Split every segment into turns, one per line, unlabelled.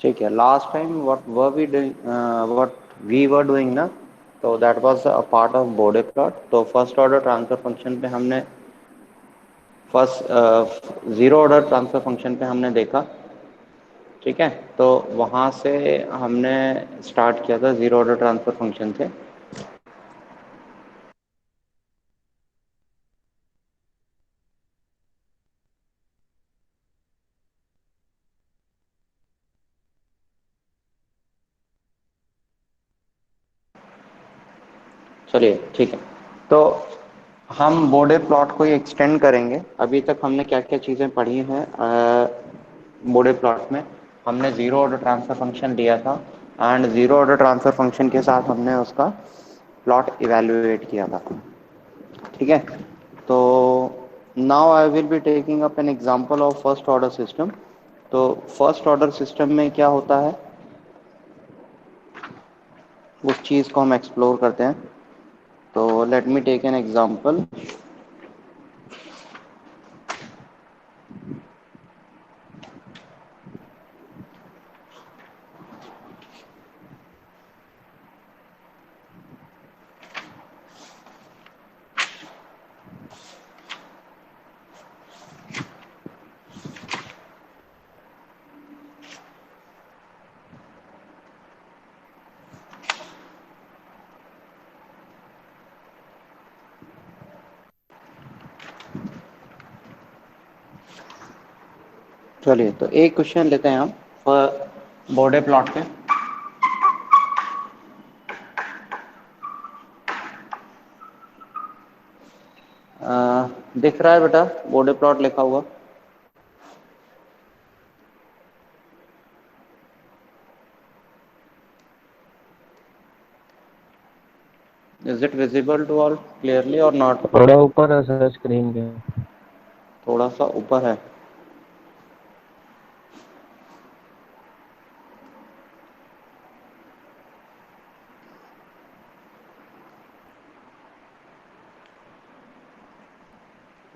ठीक है, last time what we were doing ना, तो that was a part of Bode plot. तो फर्स्ट ऑर्डर ट्रांसफर फंक्शन पे हमने first zero order transfer function पे हमने देखा। ठीक है, तो वहाँ से हमने स्टार्ट किया था जीरो ऑर्डर ट्रांसफर फंक्शन से। चलिए ठीक है, तो हम बोर्डे प्लॉट को ही एक्सटेंड करेंगे। अभी तक हमने क्या क्या चीज़ें पढ़ी हैं बोर्डे प्लॉट में। हमने जीरो ऑर्डर ट्रांसफर फंक्शन लिया था, and zero order transfer function के साथ हमने उसका प्लॉट इवेल्युएट किया था। ठीक है, तो now I will be taking up an example of first order system. तो फर्स्ट ऑर्डर सिस्टम में क्या होता है, उस चीज़ को हम एक्सप्लोर करते हैं। तो let me take an example. चलिए, तो एक क्वेश्चन लेते हैं हम बोर्डे प्लॉट पे। दिख रहा है बेटा बोर्डे प्लॉट लिखा हुआ? Is it visible to all clearly और नॉट?
थोड़ा ऊपर है सर स्क्रीन के।
थोड़ा सा ऊपर है।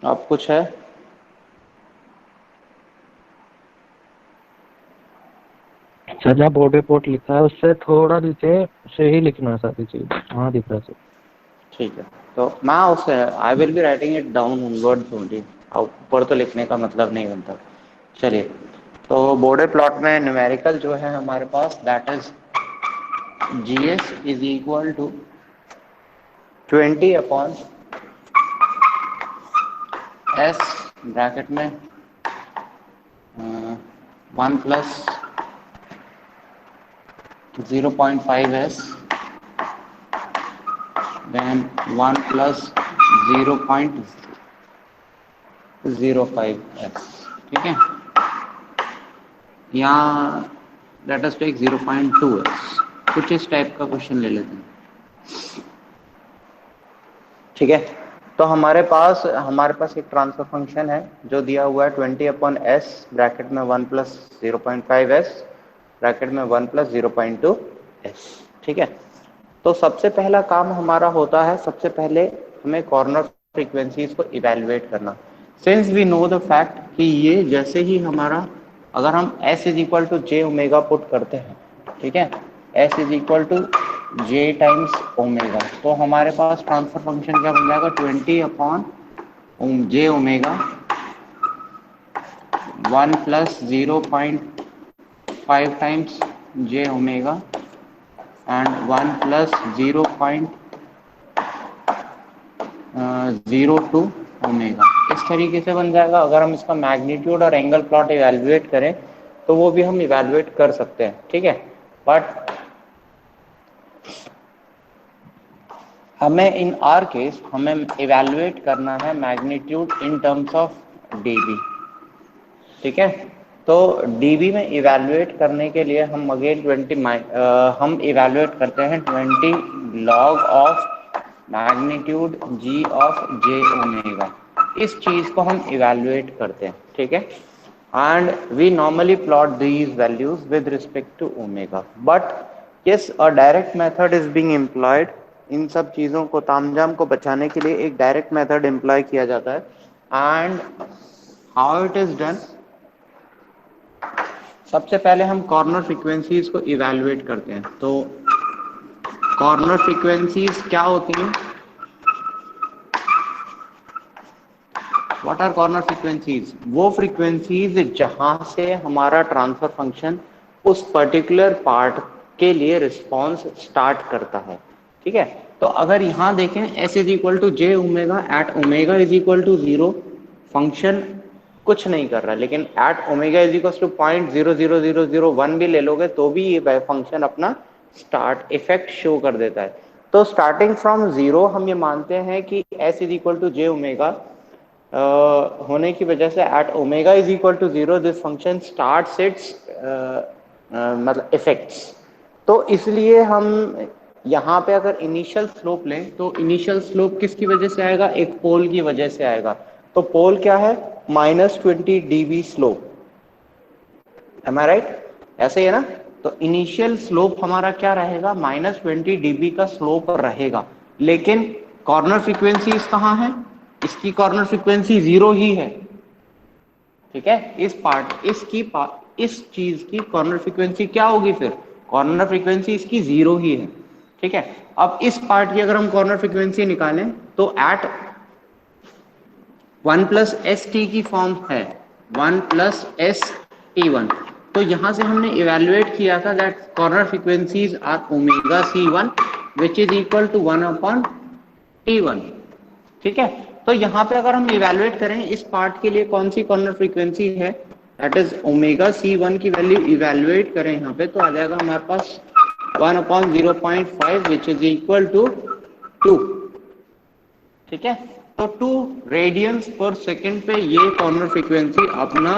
अब कुछ है?
सर जहाँ बॉर्डर पोर्ट लिखा है उससे थोड़ा नीचे से ही लिखना सारी चीज, हाँ दिख रहा है सर।
ठीक है, तो मैं उसे I will be writing it down words only. ऊपर तो लिखने का मतलब नहीं बनता। चलिए, तो बोर्डे प्लॉट में न्यूमेरिकल जो है हमारे पास, that is G S is equal to 20/s bracket में 1 + 0.5s, देन 1 + 0.05s। ठीक है, यहाँ लेट अस टेक 0.2s। कुछ इस टाइप का क्वेश्चन ले लेते हैं। ठीक है, तो हमारे पास एक ट्रांसफर फंक्शन है जो दिया हुआ है 20/s ब्रैकेट में 1 + 0.5s ब्रैकेट में 1 + 0.2s। ठीक है, तो सबसे पहला काम हमारा होता है, सबसे पहले हमें कॉर्नर फ्रीक्वेंसीज को इवेलुएट करना। Since we know the fact कि ये जैसे ही हमारा, अगर हम s is equal to J omega put करते हैं, ठीक है, s is equal to J times omega, तो हमारे पास ट्रांसफर फंक्शन क्या बन जाएगा, 20/जे omega 1 + 0.5 times J omega and 1 + 0.02 omega. इस तरीके से बन जाएगा। अगर हम इसका मैग्नीट्यूड और एंगल प्लॉट इवेलुएट करें तो वो भी हम इवेलुएट कर सकते हैं। ठीक है, बट हमें इन आर केस हमें इवेलुएट करना है magnitude in terms of dB. ठीक है, तो डीबी में इवेलुएट करने के लिए हम अगेन हम इवेलुएट करते हैं 20 log of magnitude G of J omega. इस चीज को हम इवेलुएट करते हैं। ठीक है, and we normally plot these values with respect to omega, but yes a direct method is being employed. इन सब चीज़ों को तामझाम को बचाने के लिए एक डायरेक्ट मेथड एम्प्लॉय किया जाता है। And how it is done, सबसे पहले हम कॉर्नर फ्रीक्वेंसीज को इवैल्यूएट करते हैं। तो कॉर्नर फ्रीक्वेंसीज क्या होती हैं? What are corner frequencies? वो फ्रीक्वेंसीज जहां से हमारा ट्रांसफर फंक्शन उस पर्टिकुलर पार्ट के लिए रिस्पॉन्स स्टार्ट करता है। ठीक है, तो अगर यहां देखें s is equal to J omega at omega is equal to 0, function कुछ नहीं कर रहा, लेकिन at omega is equal to 0.00001 भी ले लोगे तो भी ये फंक्शन अपना स्टार्ट इफेक्ट शो कर देता है। तो स्टार्टिंग फ्रॉम 0 हम ये मानते हैं कि s is equal to J omega होने की वजह से at omega is equal to 0 this function starts its मतलब इफेक्ट्स। तो इसलिए हम यहाँ पे अगर इनिशियल स्लोप लें तो इनिशियल स्लोप किसकी वजह से आएगा? एक पोल की वजह से आएगा। तो पोल क्या है? -20 dB slope. Am I right? ऐसे ही है ना? तो इनिशियल स्लोप हमारा क्या रहेगा? -20 dB का स्लोप रहेगा। लेकिन कॉर्नर फ्रीक्वेंसी कहाँ है? इसकी कॉर्नर फ्रीक्वेंसी 0 ही है। ठीक है, इस चीज की कॉर्नर फ्रीक्वेंसी क्या होगी? फिर कॉर्नर फ्रीक्वेंसी इसकी 0 ही है। ठीक है, अब इस पार्ट की अगर हम कॉर्नर फ्रीक्वेंसी निकालें तो एट 1 प्लस एस टी की फॉर्म है, 1 प्लस एस टी 1। तो यहां से हमने इवेल्युएट किया था that corner frequencies are omega C1 which is equal to 1 upon T1। ठीक है, तो यहाँ पे अगर हम इवेल्युएट करें इस पार्ट के लिए कौन सी कॉर्नर फ्रीक्वेंसी है, दैट इज ओमेगा C1 की वैल्यू इवेल्युएट करें यहाँ पे तो आ जाएगा हमारे पास 1 upon 0.5 which is equal to 2। ठीक है, तो 2 रेडियंस पर सेकेंड पे ये कॉर्नर फ्रीक्वेंसी अपना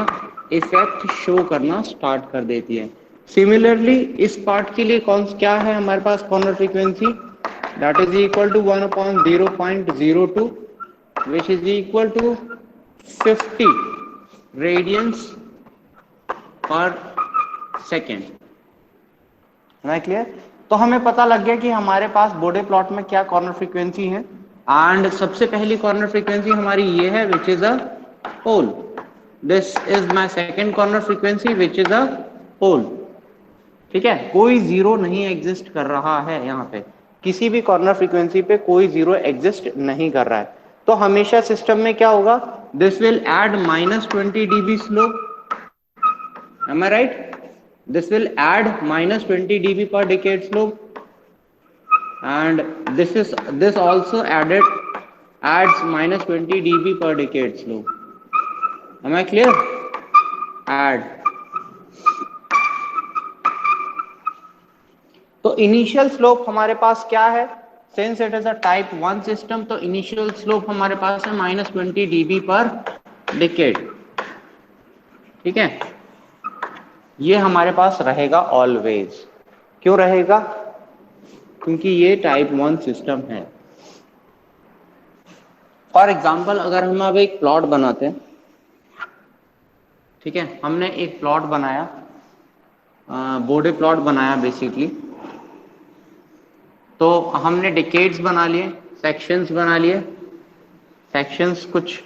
इफेक्ट शो करना स्टार्ट कर देती है। सिमिलरली इस पार्ट के लिए क्या है हमारे पास corner frequency? That is equal to 1 upon 0.02 which is equal to 50 radians per second। है क्लियर? तो हमें पता लग गया कि हमारे पास बोडे प्लॉट में क्या कॉर्नर फ्रीक्वेंसी है। एंड सबसे पहली कॉर्नर फ्रीक्वेंसी हमारी ये है which is a pole. This is my second corner frequency which is a pole. ठीक है, कोई जीरो नहीं एग्जिस्ट कर रहा है यहाँ पे, किसी भी कॉर्नर फ्रीक्वेंसी पे कोई जीरो एग्जिस्ट नहीं कर रहा है। तो हमेशा सिस्टम में क्या होगा? This will add -20 dB slope. Am I right? this will add -20 dB per decade slope, and this also adds -20 dB per decade slope। am I clear? add। तो इनिशियल स्लोप हमारे पास क्या है? Since it is a type 1 system तो initial slope हमारे पास है -20 dB पर decade. ठीक है, ये हमारे पास रहेगा ऑलवेज। क्यों रहेगा? क्योंकि ये टाइप 1 सिस्टम है। फॉर एग्जाम्पल अगर हम अब एक प्लॉट बनाते हैं, ठीक है, हमने एक प्लॉट बनाया, बोडे प्लॉट बनाया बेसिकली, तो हमने डिकेड्स बना लिए, सेक्शंस बना लिए। सेक्शंस कुछ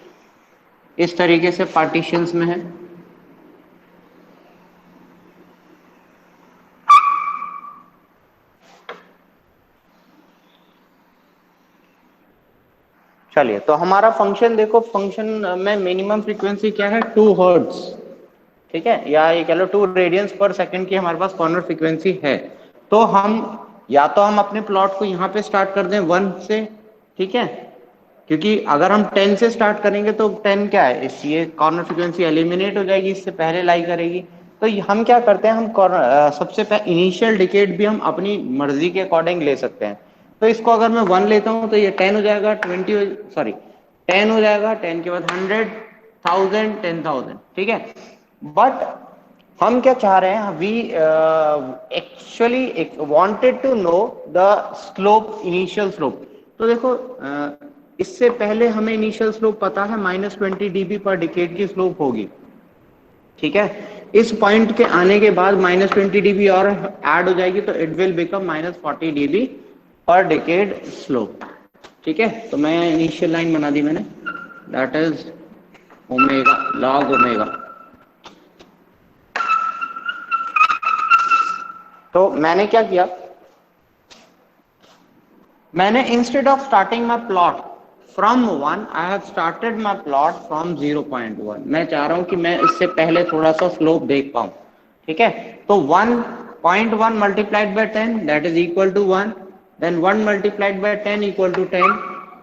इस तरीके से पार्टीशंस में है। चलिए, तो हमारा फंक्शन देखो, फंक्शन में मिनिमम फ्रीक्वेंसी क्या है? 2 हर्ट्ज। ठीक है, या ये कह लो 2 रेडियंस पर सेकंड की हमारे पास कॉर्नर फ्रीक्वेंसी है। तो हम या तो हम अपने प्लॉट को यहाँ पे स्टार्ट कर दें 1 से, ठीक है, क्योंकि अगर हम 10 से स्टार्ट करेंगे तो 10 क्या है, इस ये कॉर्नर फ्रीक्वेंसी एलिमिनेट हो जाएगी, इससे पहले लाई करेगी। तो हम क्या करते हैं, हम सबसे पहले इनिशियल डिकेड भी हम अपनी मर्जी के अकॉर्डिंग ले सकते हैं। तो इसको अगर मैं 1 लेता हूं तो ये 10 हो जाएगा, 10 हो जाएगा, 10 के बाद 100, 1000, 10,000। ठीक है, बट हम क्या चाह रहे हैं? We actually wanted to know the slope, initial slope. तो देखो इससे पहले हमें इनिशियल स्लोप पता है -20 dB पर डिकेड की स्लोप होगी। ठीक है, इस पॉइंट के आने के बाद -20 dB और ऐड हो जाएगी तो इट विल बिकम -40 dB पर डिकेड स्लोप। ठीक है, तो मैं इनिशियल लाइन बना दी मैंने, that is omega, log omega. तो मैंने क्या किया, मैंने instead of starting my plot from 1 I have started my plot from 0.1। मैं चाह रहा हूं कि मैं इससे पहले थोड़ा सा स्लोप देख पाऊं, ठीक है। तो 1.1 multiplied by 10 that is equal to 1, then 1 multiplied by 10 equal to 10,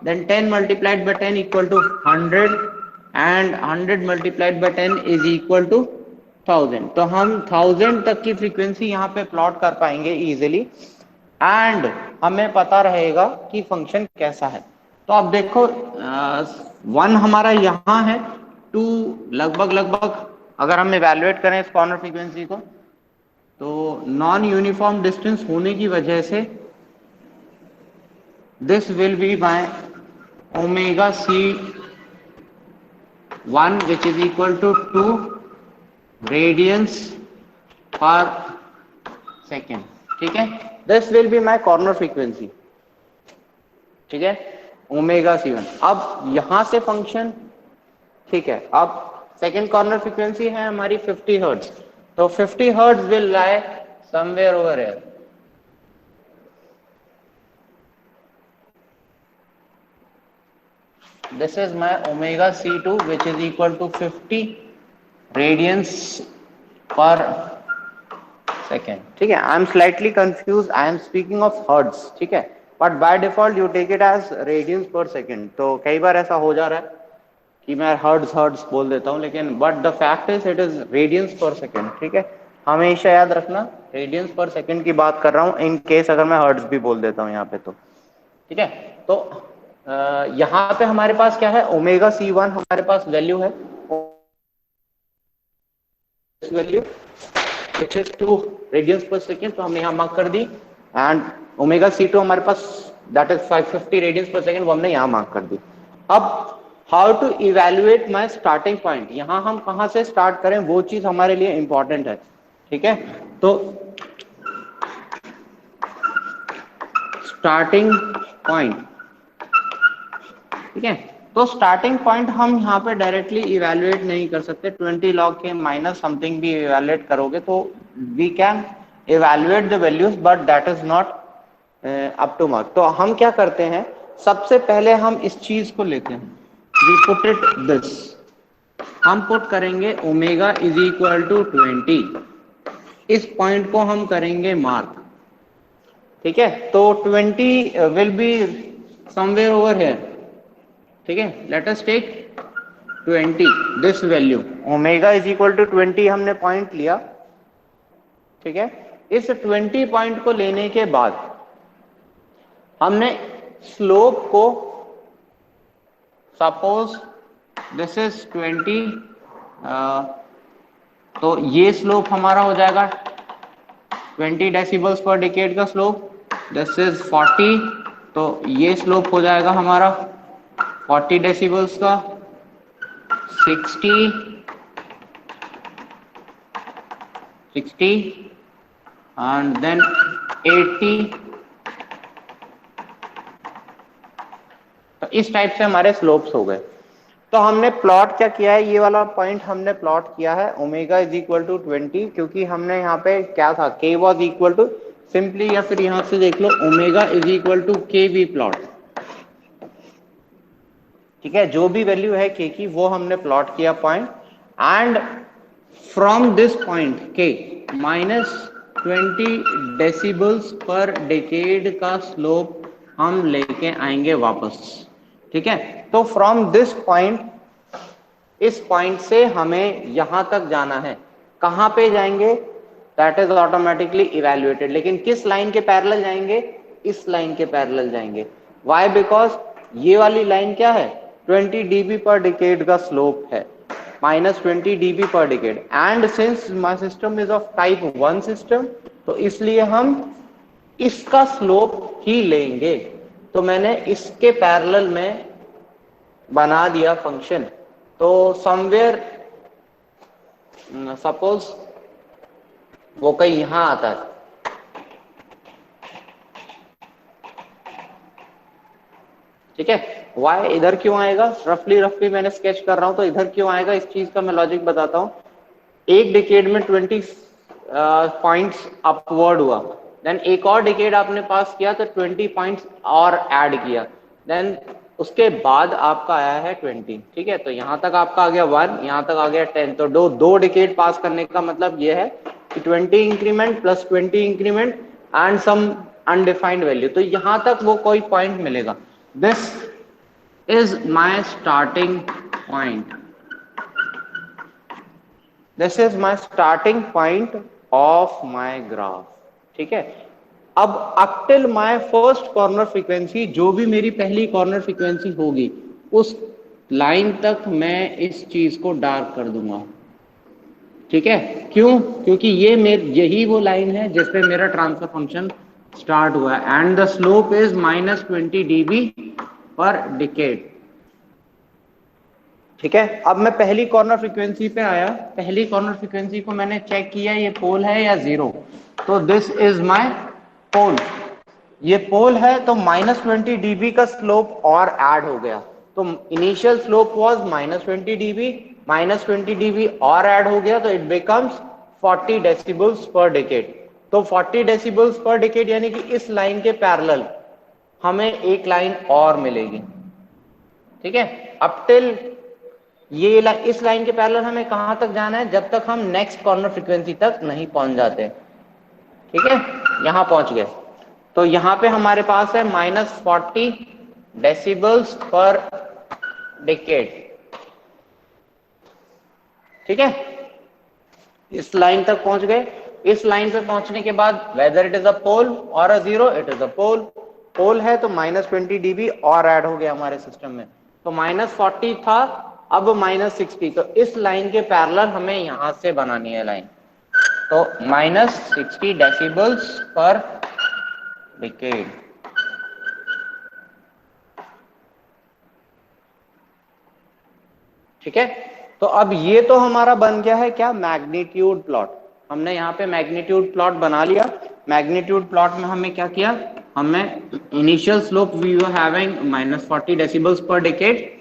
then 10 multiplied by 10 equal to 100 and 100 multiplied by 10 is equal to 1000। तो हम 1000 तक की फ्रीक्वेंसी यहाँ पे प्लॉट कर पाएंगे इजीली एंड हमें पता रहेगा कि फंक्शन कैसा है। तो अब देखो 1 हमारा यहाँ है, 2 लगभग अगर हम इवेलुएट करें इस कॉर्नर फ्रीक्वेंसी को तो नॉन यूनिफॉर्म डिस्टेंस होने की वजह से this will be by omega c1 which is equal to 2 radians per second, ठीक है। this will be my corner frequency, ठीक है, ओमेगा c1। अब यहां से फंक्शन, ठीक है, अब सेकेंड कॉर्नर फ्रीक्वेंसी है हमारी 50 हर्ट्ज, तो 50 hertz will lie somewhere over here. This is my omega c2 which is equal to 50 radians per second, ठीक है। I am slightly confused, I am speaking of hertz, ठीक है, but by default you take it as radians per second। तो कई बार ऐसा हो जा रहा है कि मैं hertz बोल देता हूँ, लेकिन but the fact is it is radians per second, ठीक है। हमेशा याद रखना radians per second की बात कर रहा हूँ, इन केस अगर मैं hertz भी बोल देता हूँ यहाँ पे तो, ठीक है। तो यहाँ पे हमारे पास क्या है, ओमेगा c1 हमारे पास वैल्यू है, value which is 2 radiance per second, तो हमने यहाँ मार्क कर दी एंड ओमेगा c2 हमारे पास that is 550 radians per second, वो हमने यहाँ मार्क कर दी। अब how to evaluate my starting point, यहाँ हम कहाँ से स्टार्ट करें वो चीज हमारे लिए इंपॉर्टेंट है, ठीक है। तो स्टार्टिंग पॉइंट, ठीक है, तो स्टार्टिंग पॉइंट हम यहाँ पे डायरेक्टली इवेल्युएट नहीं कर सकते, 20 लॉग के माइनस समथिंग भी इवेल्युएट करोगे तो we can evaluate the values but that is not up to mark. तो हम क्या करते हैं, सबसे पहले हम इस चीज को लेते हैं, वी पुट इट दिस, हम पुट करेंगे ओमेगा इज इक्वल टू 20, इस पॉइंट को हम करेंगे मार्क, ठीक है। तो 20 will be somewhere over here, ठीक है। Let us take 20 this value, omega is equal to 20 हमने पॉइंट लिया, ठीक है। इस 20 पॉइंट को लेने के बाद हमने स्लोप को, सपोज दिस इज 20, तो ये स्लोप हमारा हो जाएगा 20 डेसिबल्स पर डिकेड का स्लोप, दिस इज 40, तो ये स्लोप हो जाएगा हमारा 40 डेसिबल्स का, 60 एंड देन 80। तो इस टाइप से हमारे स्लोप्स हो गए। तो हमने प्लॉट क्या किया है, ये वाला पॉइंट हमने प्लॉट किया है ओमेगा इज इक्वल टू 20, क्योंकि हमने यहाँ पे क्या था, k was equal to simply, या फिर यहां से देख लो omega is equal to K we plot, ठीक है। जो भी वैल्यू है k की वो हमने प्लॉट किया point, and from this point k minus 20 decibels पर डेकेड का स्लोप हम लेके आएंगे वापस, ठीक है। तो फ्रॉम दिस पॉइंट, इस पॉइंट से हमें यहां तक जाना है, कहां पे जाएंगे, दैट इज ऑटोमेटिकली इवेल्युएटेड, लेकिन किस लाइन के पैरेलल जाएंगे, इस लाइन के पैरेलल जाएंगे। व्हाई, बिकॉज ये वाली लाइन क्या है, 20 dB पर डिकेड का स्लोप है, माइनस 20 dB पर decade, and since my system is of type 1 system, तो इसलिए हम इसका स्लोप ही लेंगे। तो मैंने इसके पैरेलल में बना दिया फंक्शन, तो समवेयर सपोज वो कहीं यहां आता है, ठीक है। वाई इधर क्यों आएगा, रफली मैंने स्केच कर रहा हूं, तो इधर क्यों आएगा, इस चीज का मैं लॉजिक बताता हूं। एक डिकेड में 20 पॉइंट्स अपवर्ड हुआ, देन एक और डिकेड आपने पास किया तो 20 पॉइंट्स और ऐड किया, देन उसके बाद आपका आया है 20। ठीक है, तो यहाँ तक आपका आ गया 1, यहाँ तक आ गया 10। तो दो डिकेड पास करने का मतलब ये है कि 20 increment plus 20 increment and some undefined value, तो यहाँ तक वो कोई पॉइंट मिलेगा। This is my starting point, this is my starting point of my graph. ठीक है, अब up till my first corner frequency, जो भी मेरी पहली कॉर्नर फ्रीक्वेंसी होगी उस लाइन तक मैं इस चीज को डार्क कर दूंगा। ठीक है, क्यों? क्योंकि यही वो लाइन है जिसपे मेरा ट्रांसफर फंक्शन स्टार्ट हुआ है and the slope is -20 dB पर डिकेड। ठीक है, अब मैं पहली कॉर्नर फ्रीक्वेंसी पे आया, पहली कॉर्नर फ्रीक्वेंसी को मैंने चेक किया ये पोल है या जीरो, तो दिस इज माय पोल, ये पोल है तो -20 dB का स्लोप और ऐड हो गया, तो initial slope was -20 dB, -20 dB और ऐड हो गया तो it becomes 40 decibels per decade. तो 40 डेसिबल्स पर डिकेड यानी कि इस लाइन के पैरेलल हमें एक लाइन और मिलेगी। ठीक है, अप टिल इस लाइन के पैरेलल हमें कहां तक जाना है, जब तक हम नेक्स्ट कॉर्नर फ्रीक्वेंसी तक नहीं पहुंच जाते। ठीक है, यहां पहुंच गए तो यहां पे हमारे पास है -40 डेसिबल्स पर डिकेड। ठीक है, इस लाइन तक पहुंच गए। इस लाइन पे पहुंचने के बाद whether it is a pole और a zero, it is a pole. Pole है तो -20 dB और ऐड हो गया हमारे सिस्टम में, तो -40 था अब -60, तो इस लाइन के पैरेलल हमें यहां से बनानी है लाइन, तो -60 डेसिबल्स पर डिकेड। ठीक है, तो अब ये तो हमारा बन गया है क्या, मैग्नीट्यूड प्लॉट। हमने यहाँ पे मैग्नीट्यूड प्लॉट बना लिया। मैग्नीट्यूड प्लॉट में हमें क्या किया, हमें initial slope we were having -40 decibels per decade,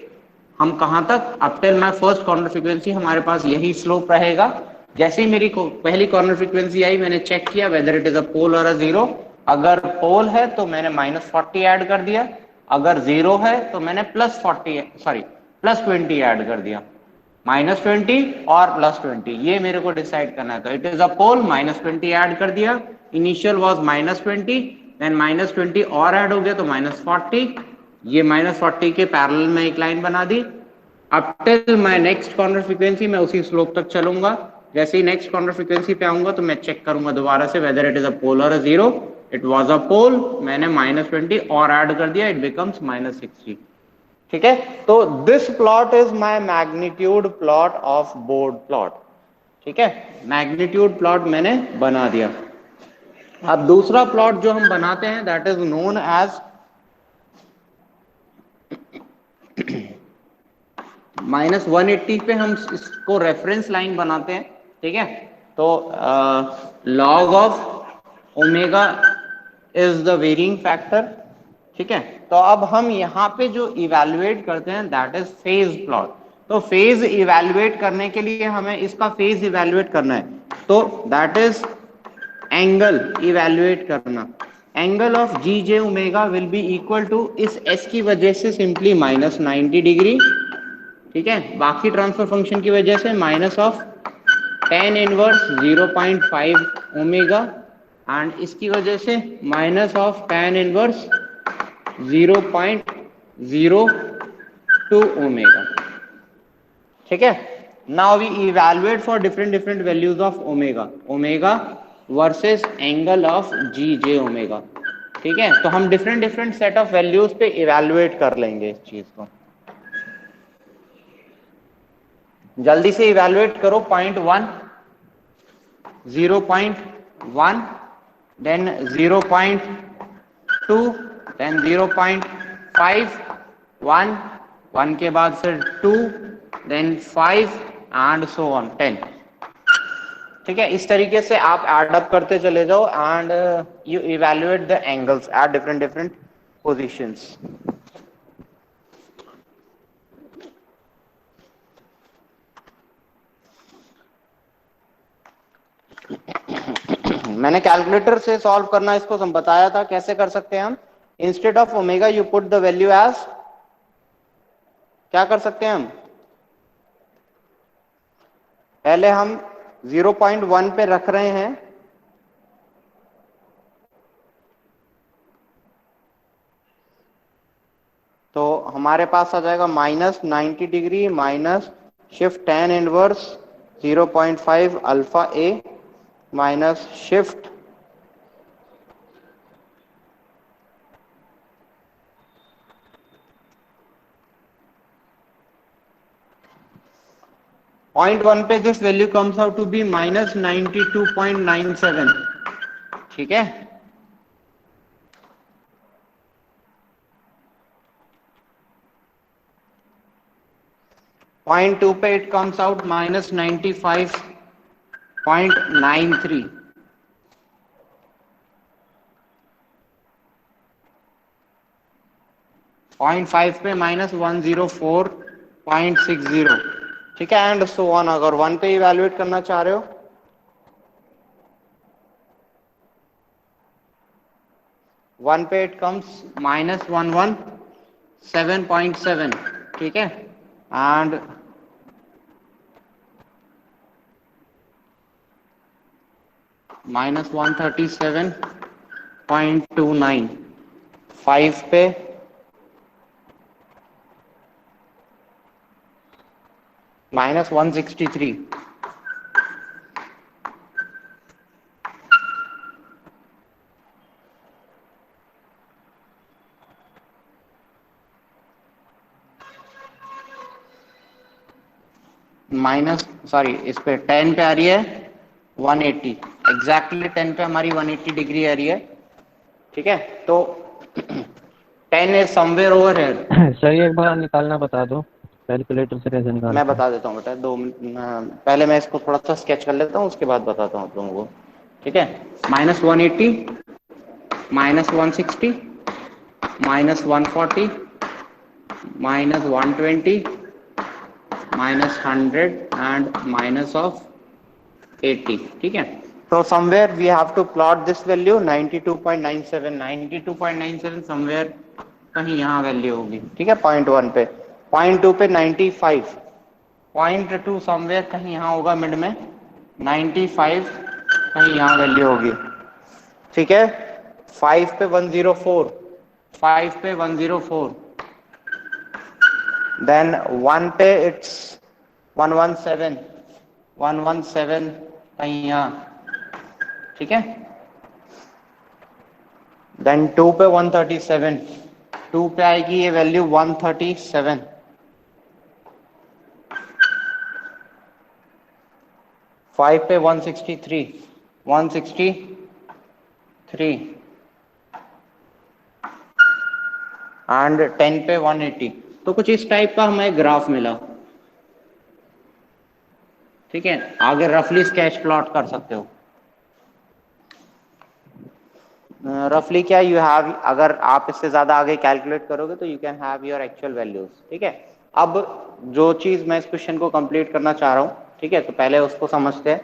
हम कहां तक, up till my first corner frequency हमारे पास यही स्लोप रहेगा। जैसे ही मेरी पहली कॉर्नर फ्रीक्वेंसी आई मैंने चेक किया weather it is a pole और अ जीरो, अगर पोल है तो मैंने -40 ऐड कर दिया, अगर जीरो है तो मैंने +20 ऐड कर दिया, -20 और +20 ये मेरे को डिसाइड करना है। तो it is a pole, -20 add कर दिया, इनिशियल वाज -20, देन -20 और ऐड हो गया तो -40, ये -40 के पैरेलल में एक लाइन बना दी। अब till my next corner frequency मैं उसी स्लोप तक चलूंगा, जैसे ही नेक्स्ट कॉर्नर फ्रीक्वेंसी पे आऊंगा तो मैं चेक करूंगा दोबारा से whether it is a pole और a zero, it was a pole, मैंने -20 और ऐड कर दिया, इट बिकम्स -60। ठीक है, तो this plot is my magnitude plot of board plot. ठीक है, मैग्नीट्यूड प्लॉट मैंने बना दिया। अब दूसरा प्लॉट जो हम बनाते हैं दैट इज नोन एज -180 पे हम इसको रेफरेंस लाइन बनाते हैं। ठीक है, तो log of omega is the varying factor. ठीक है, तो अब हम यहाँ पे जो इवेलुएट करते हैं दैट इज फेज प्लॉट। तो फेज इवेलुएट करने के लिए हमें इसका फेज इवेलुएट करना है, तो दैट इज एंगल इवेलुएट करना। Angle of G J omega will be equal to, इस एस की वजह से सिंपली -90 डिग्री। ठीक है, बाकी ट्रांसफर फंक्शन की वजह से minus of tan inverse 0.5 omega and इसकी वजह से minus of tan inverse 0.02 omega. ठीक है, now we evaluate for different values of omega, omega versus angle of G J omega. ठीक है, तो हम डिफरेंट सेट ऑफ वैल्यूज पे इवैल्यूएट कर लेंगे इस चीज को। जल्दी से इवैल्यूएट करो, 0.1, 0.1, देन 0.2, देन 0.5, 1, 1 के बाद फिर 2, देन 5 एंड सो ऑन 10। ठीक है, इस तरीके से आप एड अप करते चले जाओ and you evaluate the angles at different positions. मैंने कैलकुलेटर से सॉल्व करना इसको हम बताया था, कैसे कर सकते हैं हम। Instead of omega you put the value as, क्या कर सकते हैं हम, पहले हम 0.1 पे रख रहे हैं, तो हमारे पास आ जाएगा -90 degree minus shift tan inverse 0.5 alpha A minus shift .1 पे this value comes out to be -92.97, ठीक है। पॉइंट 2 पे इट कम्स आउट -95.93, पॉइंट 5 पे -104.60, ठीक है, एंड सो ऑन। अगर 1 पे इवैल्यूएट करना चाह रहे हो, 1 पे इट कम्स -117.7, ठीक है, एंड -137.29, 5 पे -163, इस पे 10 पे आ रही है 180, एग्जैक्टली 10 पे हमारी 180 डिग्री आ रही है, ठीक है। तो 10 is somewhere over here.
Sir एक बार निकालना बता दो, कैलकुलेटर से कैसे निकालते
मैं
हैं?
बता देता हूँ बेटा, 2 मिनट, पहले मैं इसको थोड़ा सा स्केच कर लेता हूँ, उसके बाद बताता हूँ आप लोगों को, ठीक है। -180, -160, -140, -120, -100 एंड माइनस ऑफ 80, ठीक है। तो somewhere we have to plot this value 92.97 somewhere कहीं यहाँ वैल्यू होगी, ठीक है, पॉइंट 1 पे। पॉइंट 2 पे 95, पॉइंट 2 समवेयर कहीं यहाँ होगा मिड में, 95 कहीं यहाँ वैल्यू होगी, ठीक है। 5 पे 104, 5 पे 104, देन 1 पे इट्स 117, 117 कहीं यहाँ, ठीक है। देन 2 पे 137, 2 पे आएगी ये वैल्यू 137, 5 पे 163, 163 एंड 10 पे 180। तो कुछ इस टाइप का हमें ग्राफ मिला, ठीक है। आगे रफली स्केच प्लॉट कर सकते हो। रफली क्या यू हैव, अगर आप इससे ज्यादा आगे कैलकुलेट करोगे तो you can have your actual values, ठीक है। अब जो चीज मैं इस क्वेश्चन को कंप्लीट करना चाह रहा हूँ, ठीक है, तो पहले उसको समझते हैं।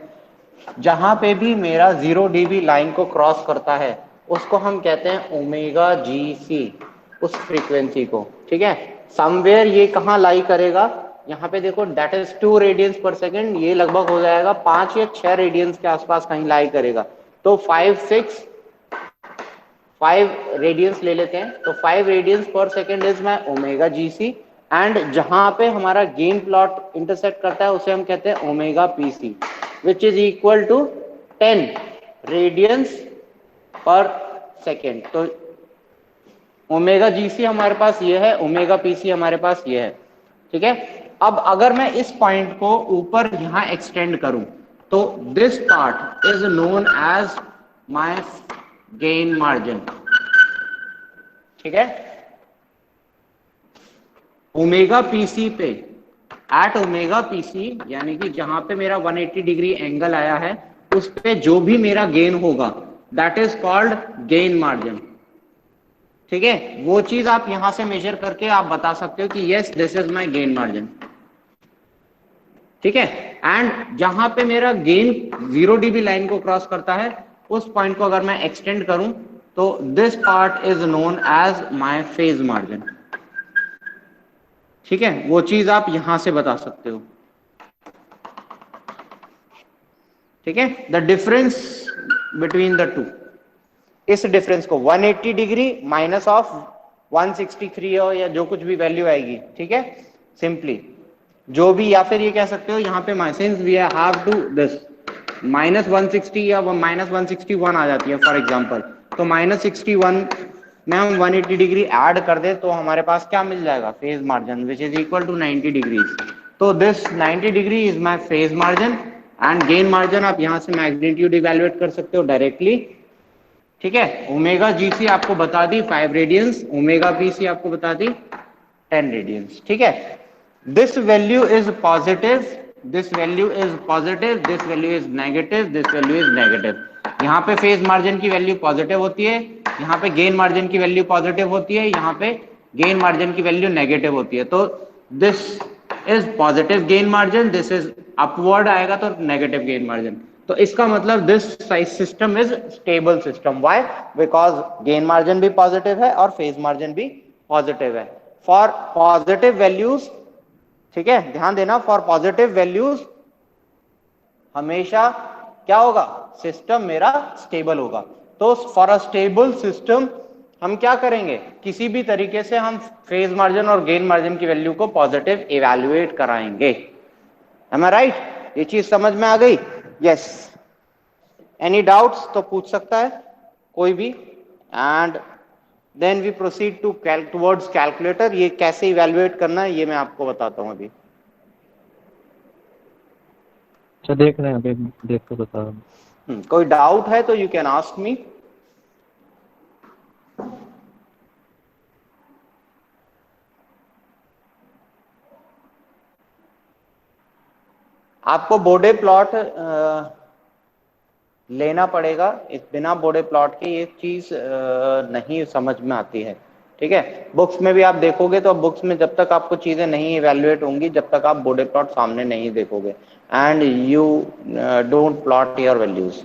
जहां पे भी मेरा 0 dB लाइन को क्रॉस करता है उसको हम कहते हैं ओमेगा जी सी, उस फ्रीक्वेंसी को, ठीक है। समवेयर ये कहाँ लाई करेगा, यहाँ पे देखो, that is 2 radiance per second, ये लगभग हो जाएगा 5 या 6 रेडियंस के आसपास कहीं लाई करेगा। तो 5 रेडियंस ले लेते हैं, तो 5 radians per second is my omega G C, and जहां पे हमारा गेन प्लॉट इंटरसेक्ट करता है उसे हम कहते हैं omega P C, which is equal to 10 radians per second. तो ओमेगा जी सी हमारे पास ये है, ओमेगा पी सी हमारे पास ये है, ठीक है। अब अगर मैं इस पॉइंट को ऊपर यहां एक्सटेंड करूं तो this part is known as my gain margin, ठीक है। ओमेगा पीसी पे, एट ओमेगा पीसी यानी कि जहां पे मेरा 180 डिग्री एंगल आया है उस पे जो भी मेरा गेन होगा that is called gain margin, ठीक है। वो चीज आप यहां से मेजर करके आप बता सकते हो कि yes this is my gain margin, ठीक है। एंड जहां पे मेरा गेन 0 dB लाइन को क्रॉस करता है उस पॉइंट को अगर मैं एक्सटेंड करूं तो this part is known as my phase margin. ठीक है, वो चीज आप यहां से बता सकते हो। ठीक है, the difference between the to, इस डिफरेंस को 180 डिग्री माइनस ऑफ 163 हो या जो कुछ भी वैल्यू आएगी, ठीक है, सिंपली जो भी, या फिर ये कह सकते हो यहाँ पे since we have to this minus 160 या माइनस 161 आ जाती है फॉर एग्जांपल, तो माइनस 61 में हम 180 डिग्री ऐड कर दे तो हमारे पास क्या मिल जाएगा, phase margin which is equal to 90 degrees. तो this 90 degree is my phase margin and gain margin आप यहाँ से मैग्नीट्यूड इवेलुएट कर सकते हो डायरेक्टली। ठीक है, ओमेगा जीसी आपको बता दी 5 रेडियंस, ओमेगा पीसी आपको बता दी 10 रेडियंस। ठीक है, this value is positive, this value is positive, this value is negative, this value is negative. यहाँ पे फेज मार्जिन की वैल्यू पॉजिटिव होती है, यहाँ पे गेन मार्जिन की वैल्यू पॉजिटिव होती है, यहाँ पे गेन मार्जिन की वैल्यू नेगेटिव होती है। तो this is positive gain margin, this is upward आएगा तो नेगेटिव गेन मार्जिन। तो इसका मतलब this system is stable system. Why? Because gain margin भी पॉजिटिव है और फेज मार्जिन भी पॉजिटिव है। फॉर पॉजिटिव वैल्यूज, ठीक है, ध्यान देना, फॉर पॉजिटिव वैल्यूज हमेशा क्या होगा, सिस्टम मेरा स्टेबल होगा। तो फॉर अ स्टेबल सिस्टम हम क्या करेंगे, किसी भी तरीके से हम फेज मार्जिन और गेन मार्जिन की वैल्यू को पॉजिटिव इवैल्यूएट कराएंगे। M I right? ये चीज समझ में आ गई? यस। एनी डाउट्स तो पूछ सकता है कोई भी। And then we proceed to towards calculator. ये कैसे इवैल्यूएट करना है ये मैं आपको बताता हूं अभी।
अच्छा देख रहे हैं, अभी देख के बता रहा हूँ।
कोई डाउट है तो यू कैन आस्क मी। आपको बोडे प्लॉट लेना पड़ेगा, इस बिना बोडे प्लॉट के ये चीज नहीं समझ में आती है। ठीक है, बुक्स में भी आप देखोगे तो बुक्स में जब तक आपको चीजें नहीं इवैल्यूएट होंगी जब तक आप बोडे प्लॉट सामने नहीं देखोगे and you don't plot your values.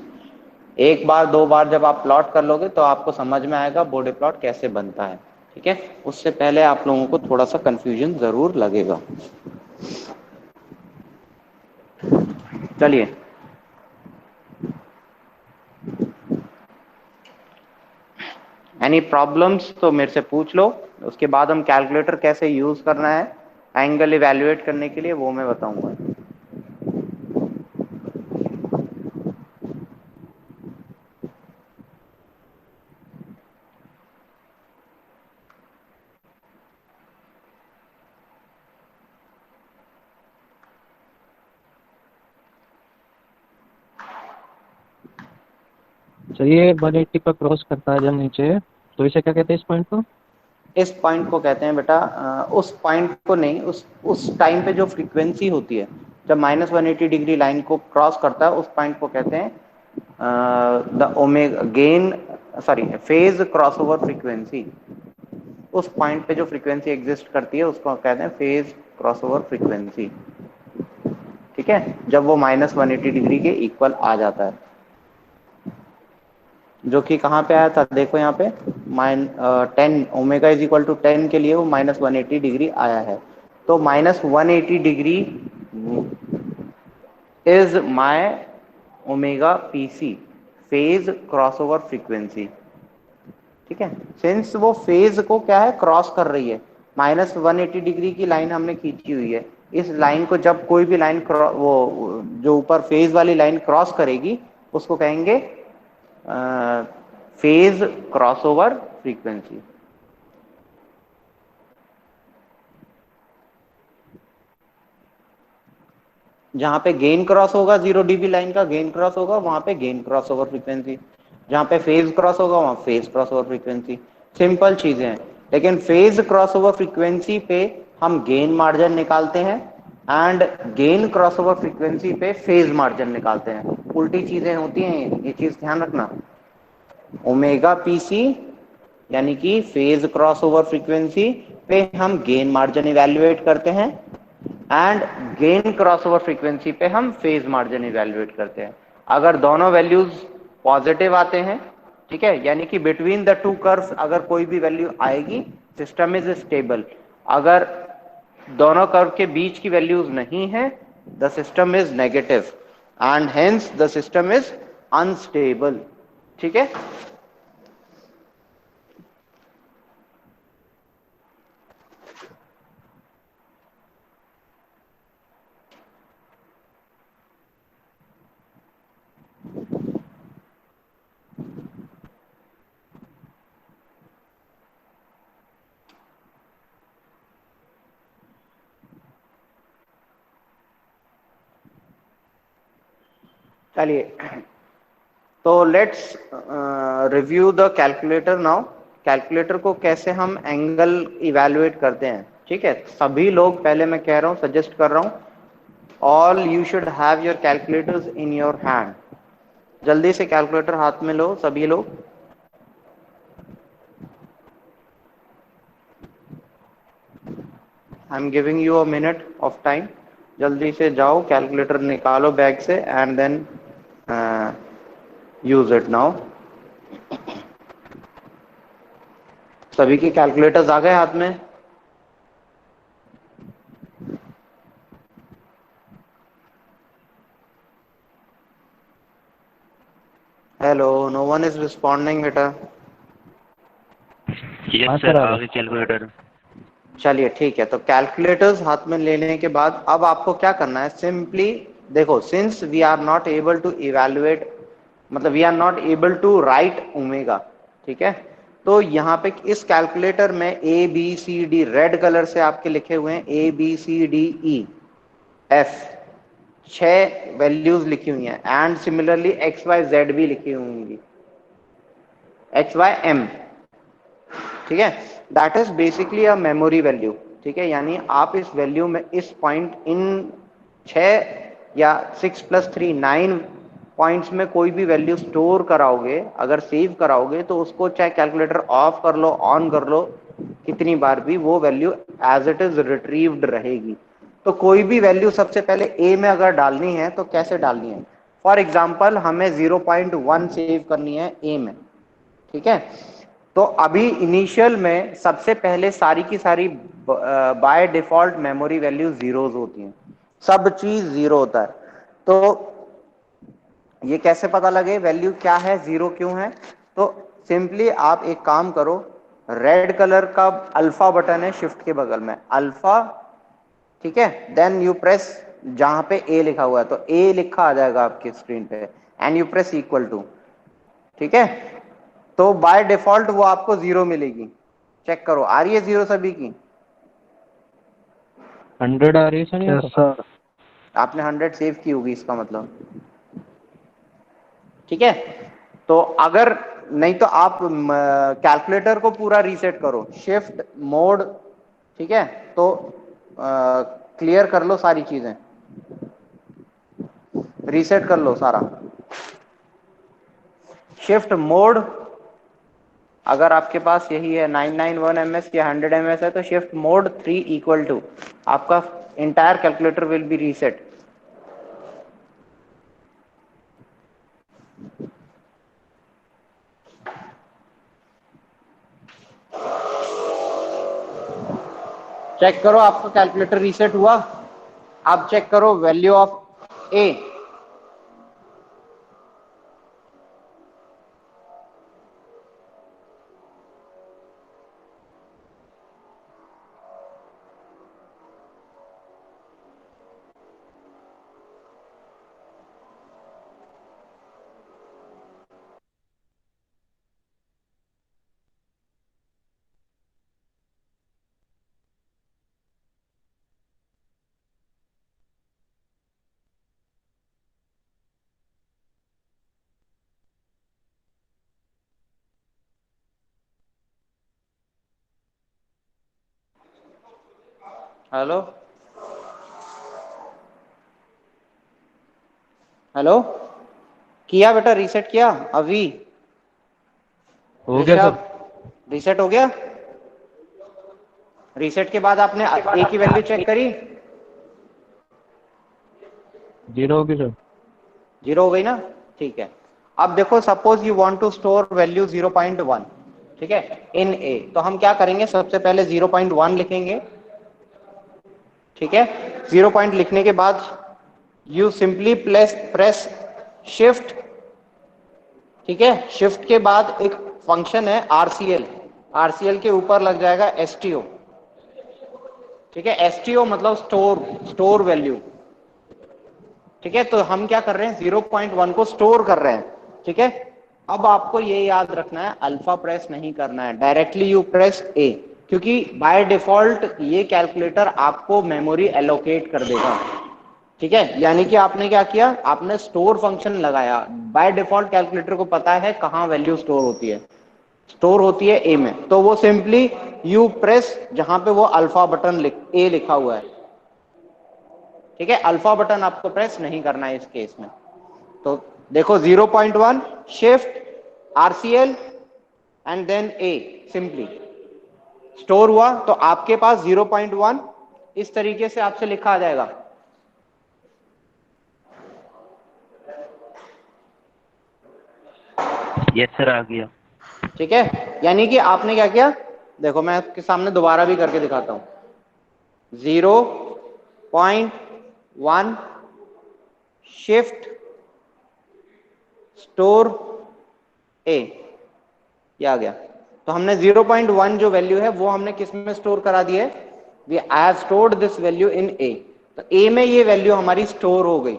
एक बार दो बार जब आप प्लॉट कर लोगे तो आपको समझ में आएगा बोडे प्लॉट कैसे बनता है। ठीक है, उससे पहले आप लोगों को थोड़ा सा कंफ्यूजन जरूर लगेगा। चलिए, एनी प्रॉब्लम्स तो मेरे से पूछ लो, उसके बाद हम कैलकुलेटर कैसे यूज करना है एंगल इवैल्यूएट करने के लिए वो मैं बताऊंगा।
ये 180 पर क्रॉस करता है जब नीचे, तो इसे क्या कहते हैं इस पॉइंट को?
इस पॉइंट को कहते हैं बेटा, उस पॉइंट को नहीं, उस टाइम पे जो फ्रीक्वेंसी होती है जब माइनस 180 डिग्री लाइन को क्रॉस करता है उस पॉइंट को कहते हैं the omega gain, sorry, phase crossover frequency. उस पॉइंट पे जो फ्रीक्वेंसी एग्जिस्ट करती है उसको कहते हैं फेज क्रॉसओवर फ्रीक्वेंसी। ठीक है, जब वो माइनस 180 डिग्री के इक्वल आ जाता है, जो कि कहाँ पे आया था, देखो यहाँ पे 10 ओमेगा इज इक्वल टू 10 के लिए वो माइनस 180 डिग्री आया है। तो minus 180 degree is my omega PC, phase crossover frequency. ठीक है, सिंस वो फेज को क्या है, क्रॉस कर रही है, माइनस 180 डिग्री की लाइन हमने खींची हुई है, इस लाइन को जब कोई भी लाइन वो जो ऊपर फेज वाली लाइन क्रॉस करेगी उसको कहेंगे फेज क्रॉसओवर फ्रीक्वेंसी। जहां पे गेन क्रॉस होगा 0 dB लाइन का गेन क्रॉस होगा वहां पे गेन क्रॉस ओवर फ्रीक्वेंसी, जहां पे फेज क्रॉस होगा वहां phase cross over frequency. Simple चीजें हैं, लेकिन फेज क्रॉस ओवर फ्रीक्वेंसी पे हम गेन मार्जिन निकालते हैं and gain crossover frequency पे फेज मार्जिन निकालते हैं। उल्टी चीजें होती हैं, ये चीज ध्यान रखना। ओमेगा पीसी यानी कि फेज क्रॉस ओवर फ्रीक्वेंसी पे हम गेन मार्जिन इवैल्यूएट करते हैं एंड गेन क्रॉसओवर फ्रीक्वेंसी पे हम फेज मार्जिन इवेल्युएट करते हैं। अगर दोनों वैल्यूज पॉजिटिव आते हैं, ठीक है, यानी कि बिटवीन द टू कर्व्स अगर कोई भी वैल्यू आएगी, सिस्टम इज स्टेबल। अगर दोनों कर्व के बीच की वैल्यूज नहीं है, the system is negative and hence the system is unstable. ठीक है, चलिए, तो let's review the calculator now. Calculator को कैसे हम एंगल इवेलुएट करते हैं, ठीक है। सभी लोग, पहले मैं कह रहा हूं, सजेस्ट कर रहा हूं, all you should have your calculators in your hand. जल्दी से कैलकुलेटर हाथ में लो सभी लोग। I am giving you a minute of time. जल्दी से जाओ, कैलकुलेटर निकालो बैग से and then use it now. सभी के कैलकुलेटर्स आ गए हाथ में? Hello, no one is responding बेटा।
यस सर, आ गए कैलकुलेटर।
चलिए ठीक है, तो कैलकुलेटर्स हाथ में लेने के बाद अब आपको क्या करना है, सिंपली देखो, since we are not able to evaluate, मतलब we are not able to write omega, ठीक है, तो यहाँ पे इस कैलकुलेटर में A B C D red colour से आपके लिखे हुए हैं, A B C D E F, 6 values लिखी हुई हैं and similarly X Y Z भी लिखी हुई होंगी, एच वाई एम, ठीक है। That is basically a memory value, ठीक है, यानी आप इस वैल्यू में, इस पॉइंट, इन 6 या 6 + 3 9 पॉइंट्स में कोई भी वैल्यू स्टोर कराओगे, अगर सेव कराओगे, तो उसको चाहे कैलकुलेटर ऑफ कर लो, ऑन कर लो, कितनी बार भी वो value as it is retrieved रहेगी। तो कोई भी वैल्यू सबसे पहले ए में अगर डालनी है तो कैसे डालनी है, फॉर एग्जाम्पल हमें 0.1 सेव करनी है ए में, ठीक है, तो अभी इनिशियल में सबसे पहले सारी की सारी by default memory value zeros होती हैं, सब चीज जीरो होता है। तो ये कैसे पता लगे वैल्यू क्या है, जीरो क्यों है, तो सिंपली आप एक काम करो, रेड कलर का अल्फा बटन है शिफ्ट के बगल में, अल्फा, ठीक है, देन यू प्रेस जहां पे ए लिखा हुआ है, तो ए लिखा आ जाएगा आपकी स्क्रीन पे and you press equal to, ठीक है, तो बाय डिफॉल्ट वो आपको जीरो मिलेगी। चेक करो, आ रही है जीरो सभी की?
100 आ रही है सर?
Yes sir.
आपने 100 सेव की होगी इसका मतलब, ठीक है। तो अगर नहीं तो आप कैलकुलेटर को पूरा रीसेट करो, शिफ्ट मोड, ठीक है, तो क्लियर कर लो सारी चीजें, रीसेट कर लो सारा, शिफ्ट मोड। अगर आपके पास यही है 991 ms या 100 ms है, तो शिफ्ट मोड 3 इक्वल टू आपका entire calculator will be reset. Check करो आपका कैलकुलेटर रीसेट हुआ। अब चेक करो value of A, hello hello, किया बेटा, रीसेट किया अभी?
हो गया सब।
रीसेट हो गया? रीसेट के बाद आपने ए की वैल्यू चेक करी?
0 होगी सर।
0 हो गई ना, ठीक है। अब देखो suppose you want to store value 0.1, ठीक है, इन ए, तो हम क्या करेंगे, सबसे पहले 0.1 लिखेंगे, ठीक है। 0 पॉइंट लिखने के बाद यू सिंपली प्रेस शिफ्ट, ठीक है। शिफ्ट के बाद एक फंक्शन है आरसीएल, आरसीएल के ऊपर लग जाएगा एसटीओ, ठीक है। एसटीओ मतलब स्टोर वैल्यू, ठीक है। तो हम क्या कर रहे हैं, 0.1 को स्टोर कर रहे हैं, ठीक है। अब आपको ये याद रखना है, अल्फा प्रेस नहीं करना है, डायरेक्टली यू प्रेस ए, क्योंकि बाय डिफॉल्ट ये कैलकुलेटर आपको मेमोरी एलोकेट कर देगा, ठीक है। यानी कि आपने क्या किया, आपने स्टोर फंक्शन लगाया, बाय डिफॉल्ट कैलकुलेटर को पता है कहाँ वैल्यू स्टोर होती है, स्टोर होती है ए में, तो वो सिंपली यू प्रेस जहां पे वो अल्फा बटन ए लिखा हुआ है, ठीक है। अल्फा बटन आपको प्रेस नहीं करना है इस केस में। तो देखो 0.1 shift RCL and then A, simply store हुआ, तो आपके पास 0.1 इस तरीके से आपसे लिखा आ जाएगा,
यस सर आ गया।
ठीक है। यानी कि आपने क्या किया, देखो मैं आपके सामने दोबारा भी करके दिखाता हूं, 0.1 शिफ्ट स्टोर ए, ये आ गया। तो हमने 0.1 जो वैल्यू है वो हमने किस में स्टोर करा दी है, we I have stored this value in A, तो ए में ये वैल्यू हमारी स्टोर हो गई।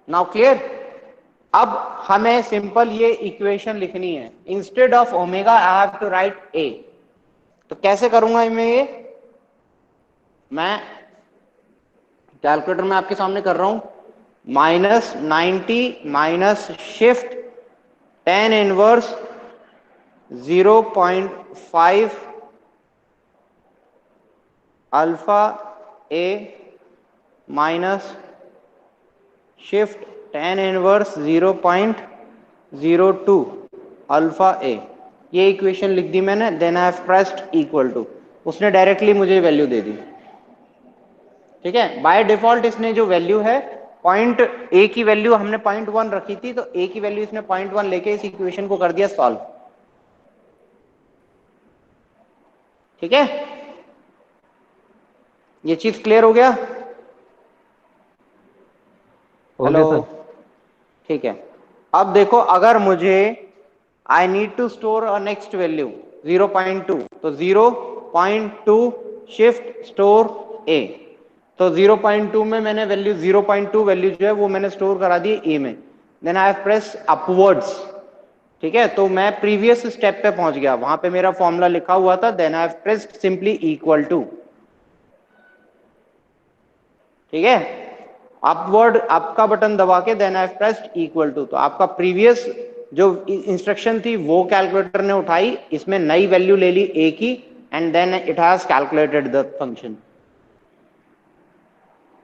Now clear. अब हमें सिंपल ये इक्वेशन लिखनी है, instead of omega I have to write A, तो कैसे करूंगा मैं ये, मैं कैलकुलेटर में आपके सामने कर रहा हूं, -90 minus shift tan inverse 0.5 alpha A minus shift tan inverse 0.02 alpha A, ये इक्वेशन लिख दी मैंने, then I have pressed equal to, उसने डायरेक्टली मुझे वैल्यू दे दी, ठीक है। बाय डिफॉल्ट इसने जो वैल्यू है, पॉइंट ए की वैल्यू हमने 0.1 रखी थी, तो ए की वैल्यू इसने 0.1 लेके इस इक्वेशन को कर दिया सॉल्व, ठीक है। ये चीज क्लियर हो गया,
हो
हेलो,
गया सर।
ठीक है। अब देखो अगर मुझे I need to store a next value 0.2, तो 0.2 शिफ्ट स्टोर ए, तो 0.2 में मैंने वैल्यू 0.2 वैल्यू जो है वो मैंने स्टोर करा दी ए में, देन आई प्रेस अपवर्ड्स, ठीक है। तो मैं प्रीवियस स्टेप पे पहुंच गया, वहां पे मेरा फॉर्मूला लिखा हुआ था, then I pressed simply equal to, ठीक है। अपवर्ड आपका बटन दबा के then I pressed equal to, तो आपका प्रीवियस जो इंस्ट्रक्शन थी वो कैलकुलेटर ने उठाई, इसमें नई वैल्यू ले ली ए की, and then it has calculated the function,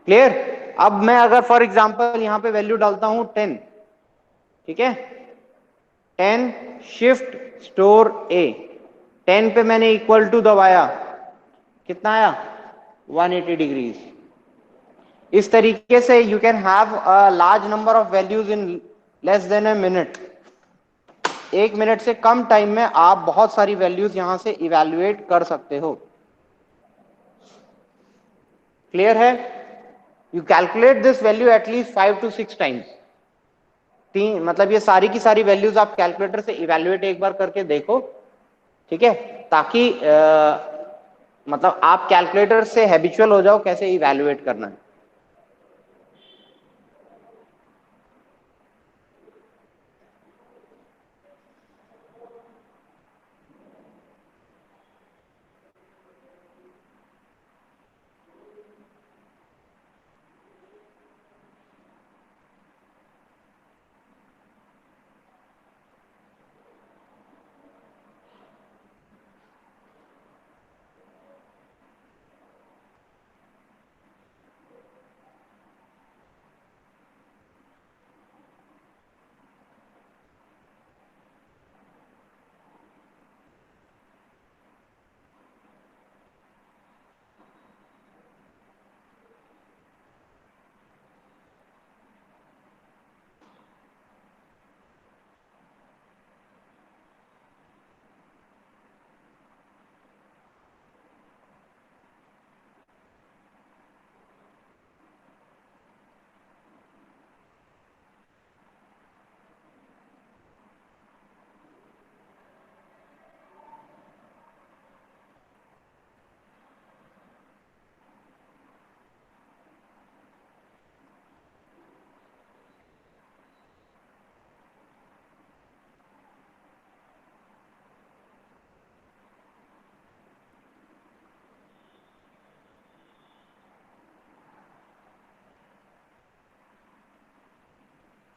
clear. अब मैं अगर फॉर एग्जांपल यहां पे वैल्यू डालता हूं 10, ठीक है, 10 शिफ्ट स्टोर ए, 10 पे मैंने इक्वल टू दबाया, कितना आया, 180 डिग्रीज। इस तरीके से you can have a large number of values in less than a minute, 1 minute से कम टाइम में आप बहुत सारी वैल्यूज यहां से इवेल्युएट कर सकते हो, क्लियर है। You calculate this value at least 5 to 6 times, तीन मतलब ये सारी की सारी वैल्यूज आप कैलकुलेटर से इवेल्युएट एक बार करके देखो, ठीक है, ताकि मतलब आप कैलकुलेटर से हैबिचुअल हो जाओ कैसे इवेल्युएट करना है।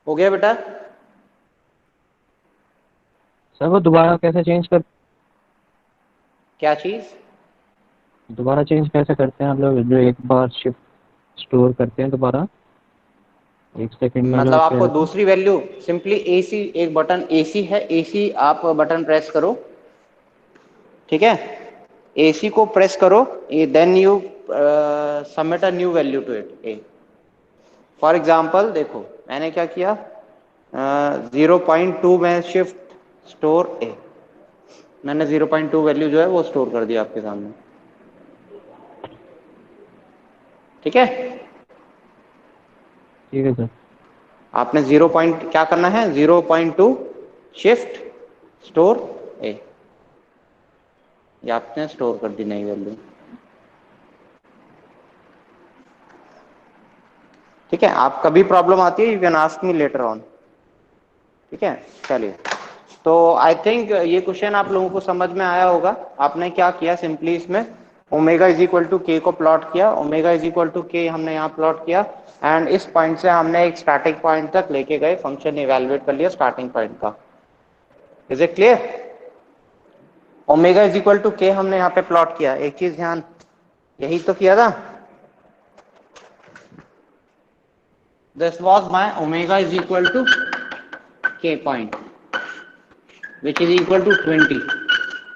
हो गया बेटा?
सर वो दोबारा कैसे चेंज कर,
क्या चीज?
दोबारा चेंज कैसे करते हैं हम लोग, जो एक बार शिफ्ट स्टोर करते हैं दोबारा, एक सेकंड में जो
मतलब
कह
आपको
रहे थे।
दूसरी वैल्यू सिंपली एसी, एक बटन एसी है, एसी आप बटन प्रेस करो, ठीक है, एसी को प्रेस करो, then you submit a new value to it A. For example देखो मैंने क्या किया, 0.2 में शिफ्ट स्टोर ए, मैंने 0.2 वैल्यू जो है वो स्टोर कर दिया आपके सामने, ठीक है।
ठीक है सर।
आपने 0 पॉइंट क्या करना है, 0.2 शिफ्ट स्टोर ए, ये आपने स्टोर कर दी नई वैल्यू, ठीक है। आप कभी प्रॉब्लम आती है you can ask me later on, ठीक है। चलिए, तो आई थिंक ये क्वेश्चन आप लोगों को समझ में आया होगा। आपने क्या किया, सिंपली इसमें omega is equal to k को प्लॉट किया, omega is equal to K हमने यहाँ प्लॉट किया, एंड इस पॉइंट से हमने एक स्टार्टिंग पॉइंट तक लेके गए, फंक्शन इवेलुएट कर लिया स्टार्टिंग पॉइंट का। Is it clear? Omega is equal to K हमने यहाँ पे प्लॉट किया, एक चीज ध्यान, यही तो किया था, this was my omega is equal to K point which is equal to 20।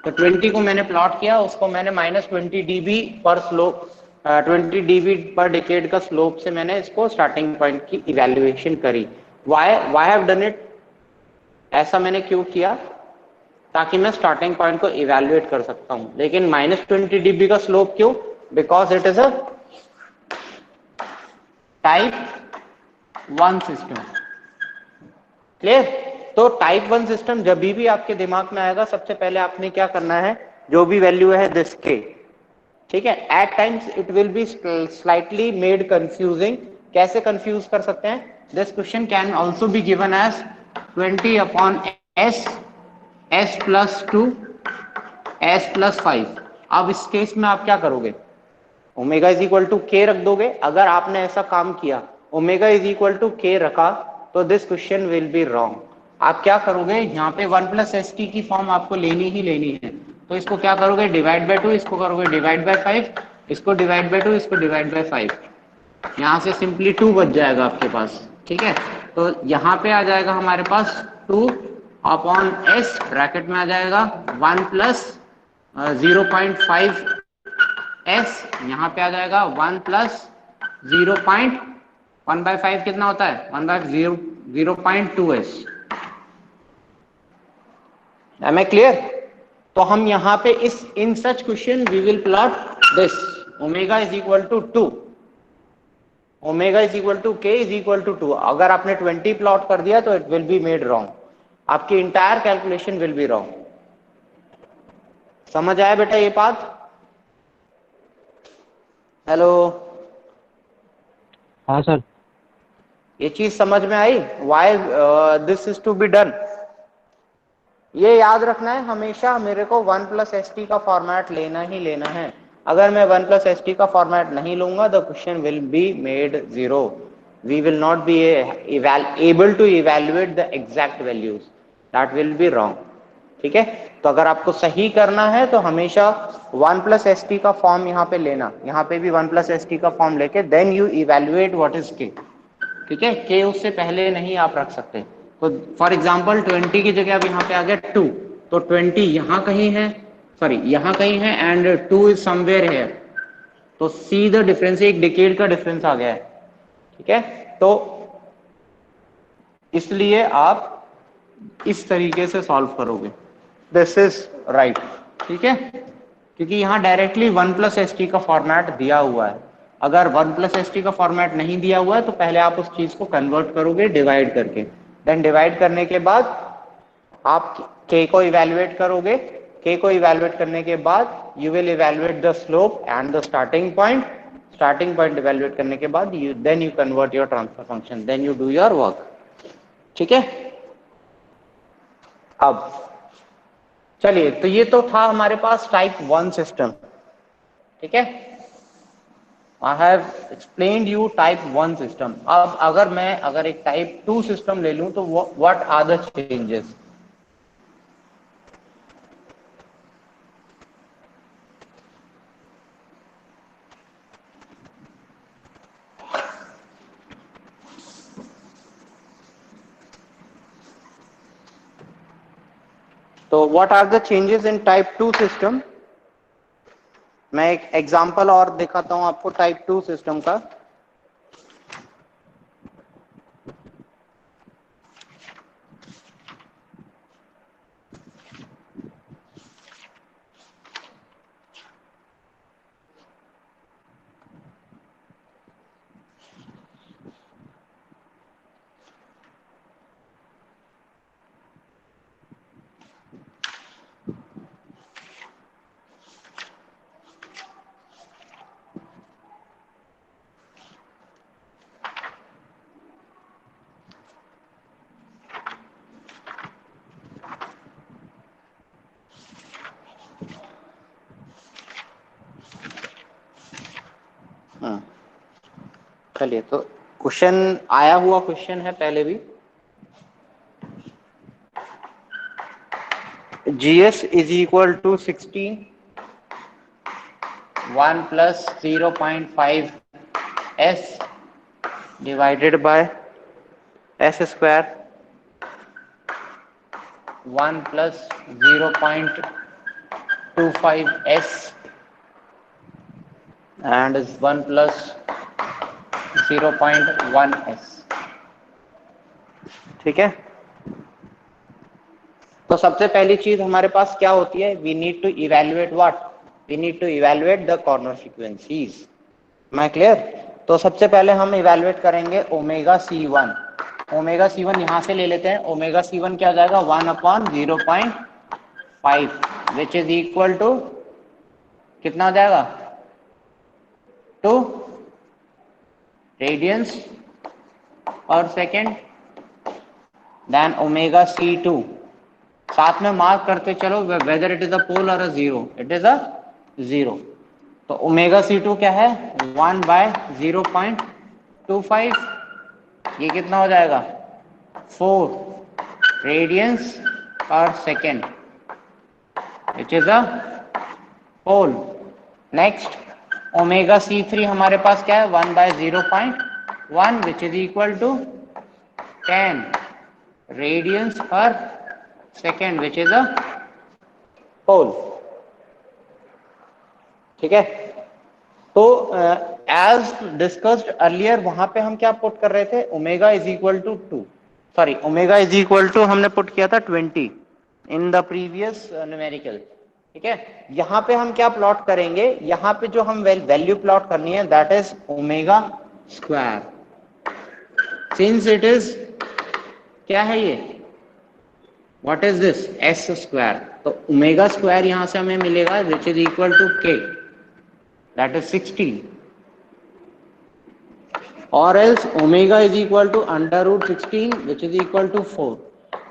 तो 20 को मैंने प्लॉट किया, उसको मैंने -20 dB पर स्लोप, 20 dB पर डिकेड का स्लोप से मैंने इसको स्टार्टिंग पॉइंट की इवैल्यूएशन करी। व्हाई हैव डन इट, ऐसा मैंने क्यों किया, ताकि मैं स्टार्टिंग पॉइंट को इवैल्यूएट कर सकता हूं। लेकिन -20 dB का स्लोप क्यों, because it is a type 1 system. Clear? तो टाइप 1 सिस्टम जब भी आपके दिमाग में आएगा, सबसे पहले आपने क्या करना है, जो भी वैल्यू है दिस के, ठीक है, at times it will be slightly made confusing. कैसे कंफ्यूज कर सकते हैं, this question can also be given as 20/s, s+2, s+5। अब इस केस में आप क्या करोगे, ओमेगा इज इक्वल टू के रख दोगे। अगर आपने ऐसा काम किया, ओमेगा इज इक्वल टू के रखा, तो this question will be wrong. आप क्या करोगे, यहाँ पे 1+st की फॉर्म आपको लेनी ही लेनी है, तो इसको क्या करोगे, डिवाइड बाय 2, इसको करोगे डिवाइड बाय 5, इसको डिवाइड बाय 2, इसको डिवाइड बाय 5, यहाँ से सिंपली 2 बच जाएगा आपके पास, ठीक है। तो यहाँ पे आ जाएगा हमारे पास 2/s, ब्रैकेट में आ जाएगा 1 प्लस 0.5 s, यहाँ पे आ जाएगा 1 प्लस 0.1/5 कितना होता है, 1/0.2s। Am I clear? तो हम यहाँ पे इस in such question we will plot this omega is equal to 2, omega is equal to K is equal to 2। अगर आपने 20 प्लॉट कर दिया तो it will be made wrong, आपकी entire calculation will be wrong. समझ आया बेटा ये बात? हेलो,
हाँ सर।
ये चीज समझ में आई, why this is to be done. ये याद रखना है हमेशा, मेरे को 1+st का फॉर्मेट लेना ही लेना है। अगर मैं 1+st का फॉर्मेट नहीं लूंगा, the question will be made zero, we will not be able to evaluate the exact values, that will be wrong, ठीक है। तो अगर आपको सही करना है तो हमेशा 1+st का फॉर्म यहाँ पे लेना, यहाँ पे भी 1+st का फॉर्म लेके then you evaluate what is K, ठीक है। के उससे पहले नहीं आप रख सकते। तो फॉर एग्जाम्पल 20 की जगह अब यहाँ पे आ गया 2, तो 20 यहाँ कहीं है, सॉरी यहाँ कहीं है, एंड 2 इज समवेयर है, तो सी द डिफरेंस, एक डिकेड का डिफरेंस आ गया है, ठीक है। तो इसलिए आप इस तरीके से सॉल्व करोगे, दिस इज राइट, ठीक है, क्योंकि यहाँ डायरेक्टली 1+st का फॉर्मेट दिया हुआ है। अगर 1+st का फॉर्मेट नहीं दिया हुआ है तो पहले आप उस चीज को कन्वर्ट करोगे डिवाइड करके, देन डिवाइड करने के बाद आप k को इवेल्युएट करोगे, k को इवेल्युएट करने के बाद you will evaluate the slope and the starting point, starting point evaluate करने के बाद you then you convert your transfer function, then you do your work, ठीक है। अब चलिए, तो ये तो था हमारे पास टाइप 1 सिस्टम, ठीक है। I have explained you type 1 system. अब अगर एक टाइप 2 सिस्टम ले लूं तो व्हाट आर द चेंजेस? तो what are the changes in type 2 system? मैं एक एग्जांपल और दिखाता हूं आपको टाइप 2 सिस्टम का। चलिए, तो क्वेश्चन आया हुआ क्वेश्चन है पहले भी। GS is equal to 16, 1 plus 0.5 S divided by S square, 1 plus 0.25 S and 1 plus 0.1 S। ठीक है, तो सबसे पहली चीज हमारे पास क्या होती है? We need to evaluate what? We need to evaluate the corner frequencies. मैं क्लियर? तो सबसे पहले हम इवेल्युएट करेंगे ओमेगा C1। ओमेगा C1 यहां से ले लेते हैं। ओमेगा C1 क्या हो जाएगा? 1/0.5 विच इज इक्वल टू कितना हो जाएगा? 2 radiance per second. Than omega C2 साथ में मार्क करते चलो weather it is a pole और a zero. It is a zero. तो ओमेगा C2 क्या है? 1/0.25। ये कितना हो जाएगा? 4 radians per second which is a pole. Next omega C3 हमारे पास क्या है? 1/0.1 which is equal to 10 radians per second which is a pole. ठीक है, तो एज डिस्कस्ड अर्लियर वहां पे हम क्या पुट कर रहे थे? Omega is equal to 2, sorry omega is equal to हमने पुट किया था 20 इन द प्रीवियस न्यूमेरिकल। ठीक है, यहां पे हम क्या प्लॉट करेंगे? यहां पे जो हम वैल्यू प्लॉट करनी है that is omega square. Since it is क्या है ये? What is this? S square. तो ओमेगा स्क्वायर यहां से हमें मिलेगा which is equal to K, that is 16, और else omega is equal to √16 which is equal to 4।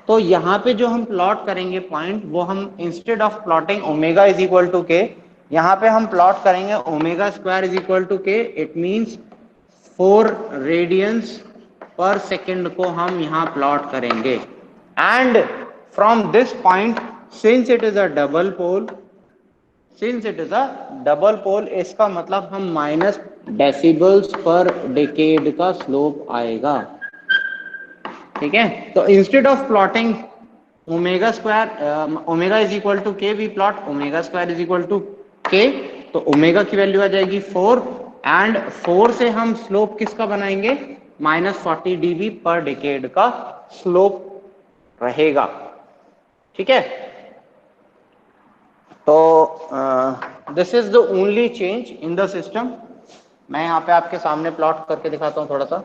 तो यहाँ पे जो हम प्लॉट करेंगे पॉइंट, वो हम instead of plotting omega is equal to K, यहाँ पे हम प्लॉट करेंगे omega square is equal to K. It means 4 radians per second को हम यहाँ प्लॉट करेंगे। And from this point, since it is a double pole, since it is a double pole, इसका मतलब हम माइनस डेसिबल्स पर डिकेड का slope आएगा। ठीक है, तो instead of plotting omega square omega is equal to K, we plot omega square is equal to K. तो omega की वैल्यू आ जाएगी 4 एंड 4 से हम स्लोप किसका बनाएंगे? -40 dB पर डिकेड का स्लोप रहेगा। ठीक है, तो this is the only change in the system. मैं यहाँ पे आपके सामने प्लॉट करके दिखाता हूँ थोड़ा सा।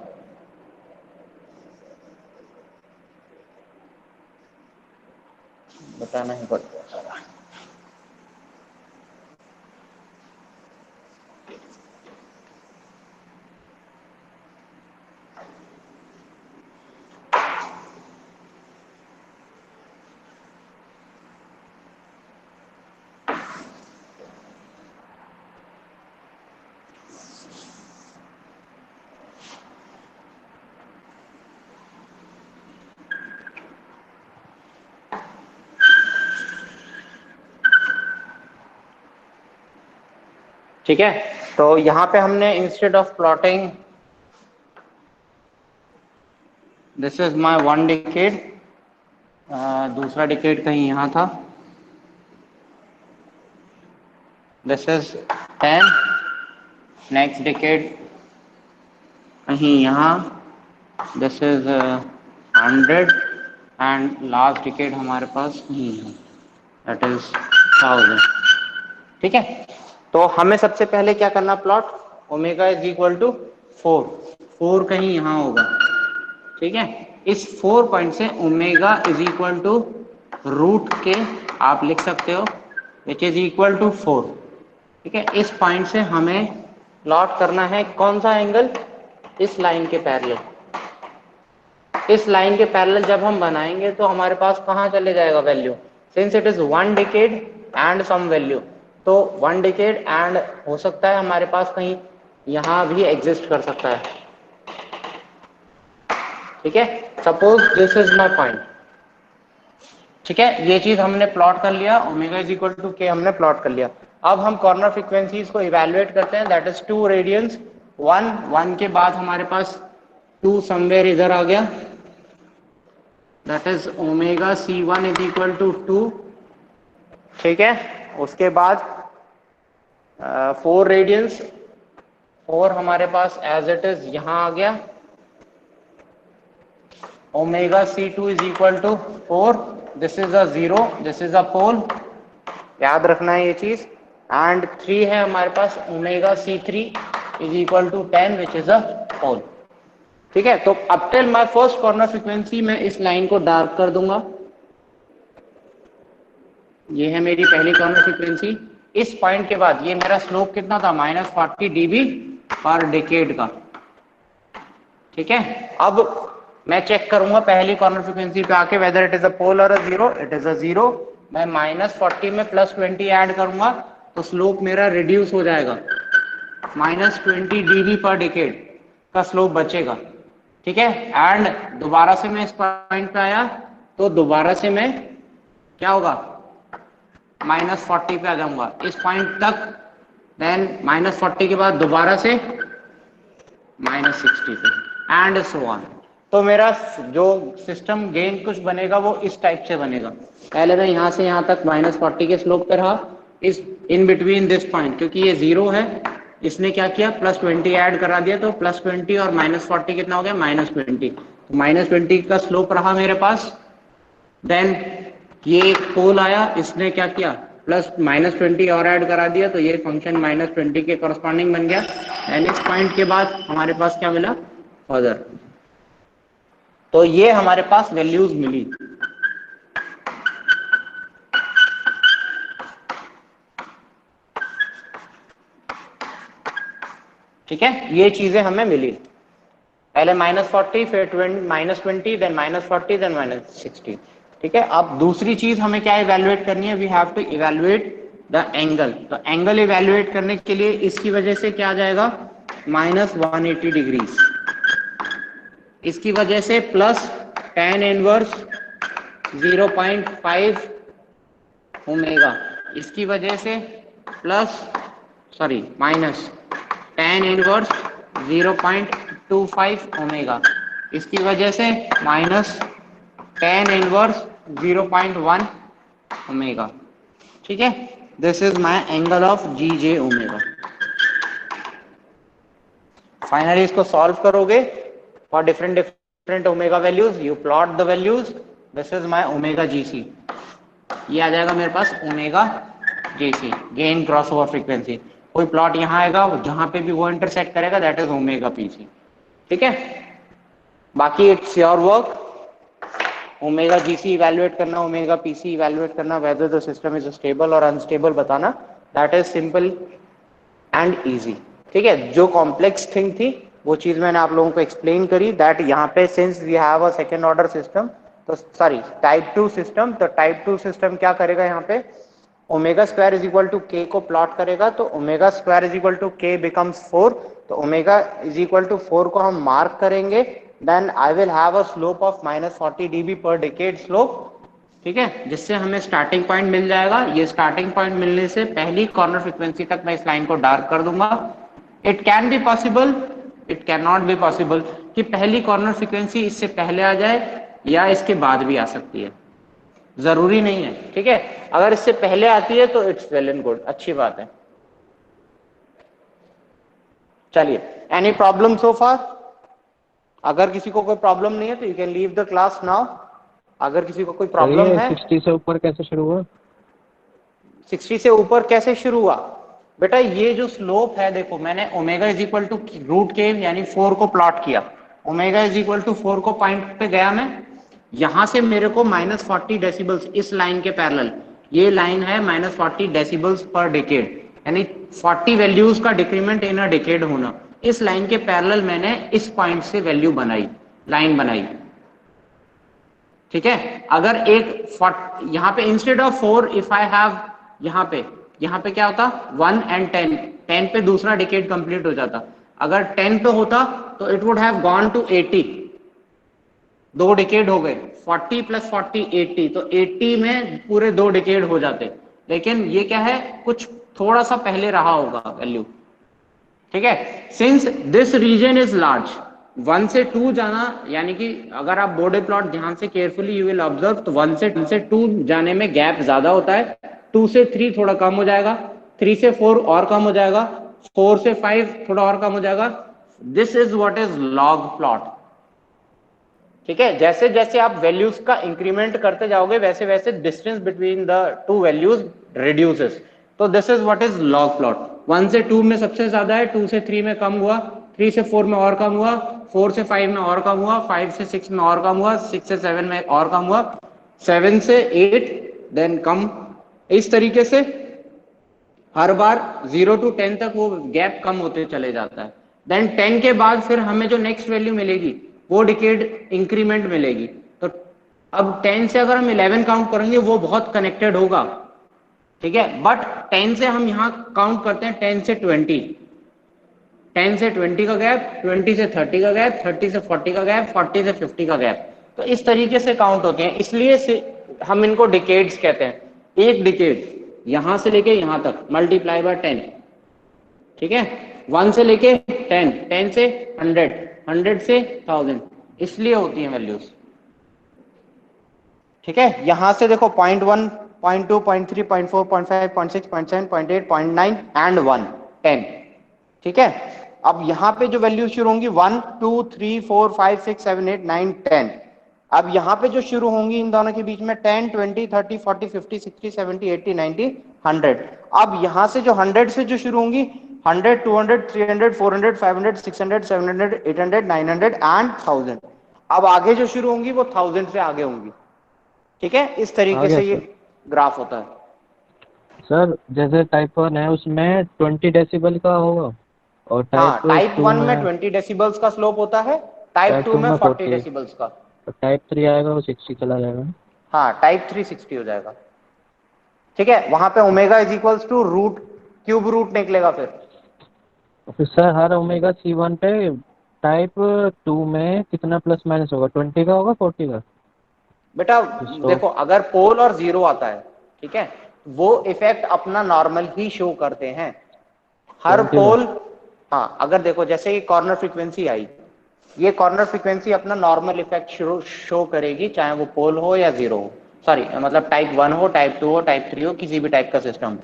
बताना ही पड़ता सारा। ठीक है, तो यहाँ पे हमने instead of plotting this is my 1 decade, दूसरा डिकेड कहीं यहाँ था, दिस इज 10, नेक्स्ट डिकेड कहीं यहाँ, this is 100 and last decade हमारे पास नहीं है, दैट इज 1000। ठीक है, तो हमें सबसे पहले क्या करना, plot omega is equal to 4, 4 कहीं यहाँ होगा। ठीक है, इस 4 पॉइंट से omega is equal to root K आप लिख सकते हो विच इज इक्वल टू 4। ठीक है, इस पॉइंट से हमें प्लॉट करना है कौन सा एंगल, इस लाइन के पैरेलल। इस लाइन के पैरेलल जब हम बनाएंगे तो हमारे पास कहाँ चले जाएगा value, since it is 1 decade and some value, तो 1 डिकेड एंड हो सकता है हमारे पास कहीं यहाँ भी एग्जिस्ट कर सकता है। ठीक है, suppose this is my point. ठीक है, ये चीज हमने प्लॉट कर लिया, omega is equal to K हमने प्लॉट कर लिया। अब हम कॉर्नर फ्रीक्वेंसीज को इवेलुएट करते हैं, दैट इज 2 रेडियंस, 1 के बाद हमारे पास 2 समवेयर इधर आ गया, that is omega C1 is equal to 2। ठीक है, उसके बाद 4 रेडियंस, 4 हमारे पास एज इट इज यहां आ गया, omega C2 is equal to 4, this is a 0, this is a pole, याद रखना है ये चीज। एंड 3 है हमारे पास omega C3 is equal to 10 which is a pole. ठीक है, तो अब till my first corner frequency मैं इस लाइन को डार्क कर दूंगा, ये है मेरी पहली कॉर्नर फ्रीक्वेंसी। इस पॉइंट के बाद ये मेरा स्लोप कितना था, -40 dB पर डिकेड का। ठीक है, अब मैं चेक करूंगा पहली कॉर्नर फ्रीक्वेंसी पे आके weather it is a pole और अ 0, इट इज अ 0। मैं -40 में +20 ऐड करूंगा तो स्लोप मेरा रिड्यूस हो जाएगा, -20 dB पर डिकेड का स्लोप बचेगा। ठीक है, एंड दोबारा से मैं इस पॉइंट पे आया तो दोबारा से मैं क्या होगा, -40 पे आ जाऊंगा इस पॉइंट तक, देन -40 के बाद दोबारा से -60 पे एंड सो ऑन। तो मेरा जो सिस्टम गेन कुछ बनेगा वो इस टाइप से बनेगा, पहले मैं यहां से यहां तक -40 के स्लोप पे रहा, इस इन बिटवीन दिस पॉइंट, क्योंकि ये 0 है, इसने क्या किया +20 ऐड करा दिया, तो +20 और -40 कितना हो गया, -20, तो -20 का स्लोप रहा मेरे पास। देन ये एक पोल आया, इसने क्या किया, +-20 और ऐड करा दिया, तो ये फंक्शन -20 के कॉरस्पॉन्डिंग बन गया। एंड इस पॉइंट के बाद हमारे पास क्या मिला, फर्दर, तो ये हमारे पास वैल्यूज मिली। ठीक है, ये चीजें हमें मिली, पहले -40 फिर -20 देन -40 देन -60। ठीक है, अब दूसरी चीज हमें क्या इवेलुएट करनी है, we have to evaluate the angle. तो एंगल इवेलुएट करने के लिए इसकी वजह से क्या आ जाएगा, -180 डिग्रीज, इसकी वजह से +tan इनवर्स 0.5 ओमेगा, इसकी वजह से -tan इनवर्स 0.25 ओमेगा, इसकी वजह से -tan इनवर्स 0.1 ओमेगा। ठीक है, this is my angle of GJ omega. Finally इसको सॉल्व करोगे for different different omega values, you plot the values, this is my omega GC, ये आ जाएगा मेरे पास omega GC, gain crossover frequency. कोई प्लॉट यहाँ आएगा, जहां पे भी वो इंटरसेक्ट करेगा दैट इज ओमेगा PC। ठीक है, बाकी it's your work, omega GC evaluate करना, ओमेगा PC इवेलुएट करना, whether the system is stable और अनस्टेबल बताना, that is simple and easy. ठीक है, जो कॉम्प्लेक्स थिंग थी वो चीज मैंने आप लोगों को एक्सप्लेन करी, दैट यहाँ पे since we have a second order system, तो सॉरी टाइप 2 सिस्टम, तो टाइप 2 सिस्टम क्या करेगा, यहाँ पे omega square is equal to k को प्लॉट करेगा, तो omega square is equal to k becomes 4, तो ओमेगा इज इक्वल टू 4 को हम मार्क करेंगे, then I will have a slope of -40 dB पर डिकेड स्लोप, ठीक है, जिससे हमें स्टार्टिंग पॉइंट मिल जाएगा। ये स्टार्टिंग पॉइंट मिलने से पहली कॉर्नर फ्रीक्वेंसी तक मैं इस लाइन को डार्क कर दूंगा। It can be possible, it can not be possible कि पहली कॉर्नर फ्रीक्वेंसी इससे पहले आ जाए या इसके बाद भी आ सकती है, जरूरी नहीं है। ठीक है, अगर इससे पहले आती है तो इट्स वेल एंड गुड, अच्छी बात है। चलिए, एनी प्रॉब्लम सो फार? अगर किसी को कोई प्रॉब्लम नहीं है तो you can leave the class now. अगर किसी को कोई
सर
प्रॉब्लम
ये
है।
60 से ऊपर कैसे शुरू हुआ?
60 से ऊपर कैसे शुरू हुआ? बेटा ये जो स्लोप है, देखो मैंने omega is equal to root k यानी 4 को प्लॉट किया। ओमेगा इज इक्वल टू 4 को पॉइंट पे गया मैं, यहां से मेरे को -40 डेसिबल्स इस लाइन के पैरेलल, ये लाइन है -40 डेसिबल्स पर डिकेड, यानी 40 वैल्यूज का डिक्रीमेंट इन अ डिकेड होना। इस लाइन के पैरेलल मैंने इस पॉइंट से वैल्यू बनाई, लाइन बनाई। ठीक है, अगर एक यहाँ पे instead of 4 if I have, यहाँ पे क्या होता 1 एंड 10, 10 पे दूसरा डिकेड कंप्लीट हो जाता। अगर 10 पे होता तो it would have gone to 80, दो डिकेड हो गए, 40 + 40 80, तो 80 में पूरे दो डिकेड हो जाते। लेकिन ये क्या है, कुछ थोड़ा सा पहले रहा होगा वैल्यू। ठीक है, since this region is large, 1 से 2 जाना, यानी कि अगर आप बॉर्डर प्लॉट ध्यान से केयरफुली यू विल ऑब्जर्व, तो 1 से 2 जाने में गैप ज्यादा होता है, 2 से 3 थोड़ा कम हो जाएगा, 3 से 4 और कम हो जाएगा, 4 से 5 थोड़ा और कम हो जाएगा। This is what is log plot. ठीक है, जैसे जैसे आप वैल्यूज का इंक्रीमेंट करते जाओगे वैसे वैसे distance between the two values reduces. तो this is what is log plot. 1 से 2 में सबसे ज्यादा है, 2 से 3 में कम हुआ, 3 से 4 में और कम हुआ, 4 से 5 में और कम हुआ, 5 से 6 में और कम हुआ, 6 से 7 में और कम हुआ, 7 से 8 देन कम। इस तरीके से हर बार 0 to 10 तक वो गैप कम होते चले जाता है। देन 10 के बाद फिर हमें जो नेक्स्ट वैल्यू मिलेगी वो डिकेड इंक्रीमेंट मिलेगी। तो अब 10 से अगर हम 11 काउंट करेंगे वो बहुत कनेक्टेड होगा। ठीक है, बट 10 से हम यहाँ काउंट करते हैं 10 से 20, 10 से 20 का गैप, 20 से 30 का गैप, 30 से 40 का गैप, 40 से 50 का गैप। तो इस तरीके से काउंट होते हैं, इसलिए से हम इनको डिकेड्स कहते हैं। एक डिकेड यहां से लेके यहां तक मल्टीप्लाई बाय 10। ठीक है, 1 से लेके 10, 10 से 100, 100 से 1000, इसलिए होती है वैल्यूज। ठीक है, यहां से देखो 0.1, 0.2, 0.3, 0.4, 0.5, 0.6, 0.7, 0.8, 0.9 एंड 1, 10। ठीक है, अब यहां पे जो वैल्यू शुरू होंगी 1, 2, 3, 4, 5, 6, 7, 8, 9, 10। अब यहां पे जो शुरू होंगी इन दोनों के बीच में 10, 20, 30, 40, 50, 60, 70, 80, 90, 100। अब यहां से जो 100 से जो शुरू होंगी 100, 200, 300, 400, 500, 600, 700, 800, 900 एंड 1000। अब आगे जो शुरू होंगी वो 1000 से आगे होंगी। ठीक है, इस
आ
तरीके
गया
से ये
सर।
ग्राफ होता है।
सर जैसे टाइप 1 है उसमें 20 डेसिबल का होगा, और
हाँ,
टाइप
टाइप
2
1 में
में
20 डेसिबल्स का स्लोप होता है, टाइप
टाइप
2
2
में
में
40
40,
डेसिबल्स का।
और टाइप 3 आएगा वो 60 चला जाएगा।
हाँ, टाइप 3 60 हो जाएगा। ठीक है, वहां पे omega is equals to root, cube root निकलेगा फिर।
तो फिर सर हर ओमेगा C1 पे टाइप 2 में कितना प्लस माइनस होगा, 20 का होगा 40 का?
बेटा
तो
देखो, अगर पोल और जीरो आता है, ठीक है, वो इफेक्ट अपना नॉर्मल ही शो करते हैं हर
20 का।
पोल। हाँ, अगर देखो जैसे ये कॉर्नर फ्रीक्वेंसी आई, ये कॉर्नर फ्रीक्वेंसी अपना नॉर्मल इफेक्ट शो करेगी, चाहे वो पोल हो या जीरो हो, सॉरी मतलब टाइप 1 हो, टाइप 2 हो, टाइप 3 हो, किसी भी टाइप का सिस्टम।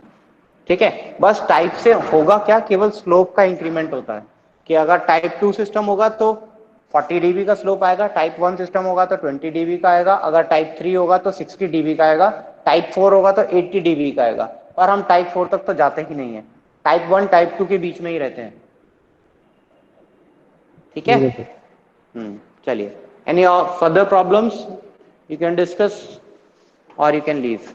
ठीक है, बस टाइप से होगा क्या, केवल स्लोप का इंक्रीमेंट होता है कि अगर टाइप 2 सिस्टम होगा तो 40 dB का स्लोप आएगा, टाइप 1 सिस्टम होगा तो 20 dB का आएगा, अगर टाइप 3 होगा तो 60 dB का आएगा, टाइप 4 होगा तो 80 dB का आएगा। पर हम टाइप 4 तक तो जाते ही नहीं है, टाइप 1 टाइप 2 के बीच में ही रहते हैं। ठीक है,
ठीक है सर।
चलिए, any further problems you can discuss और यू कैन लीव।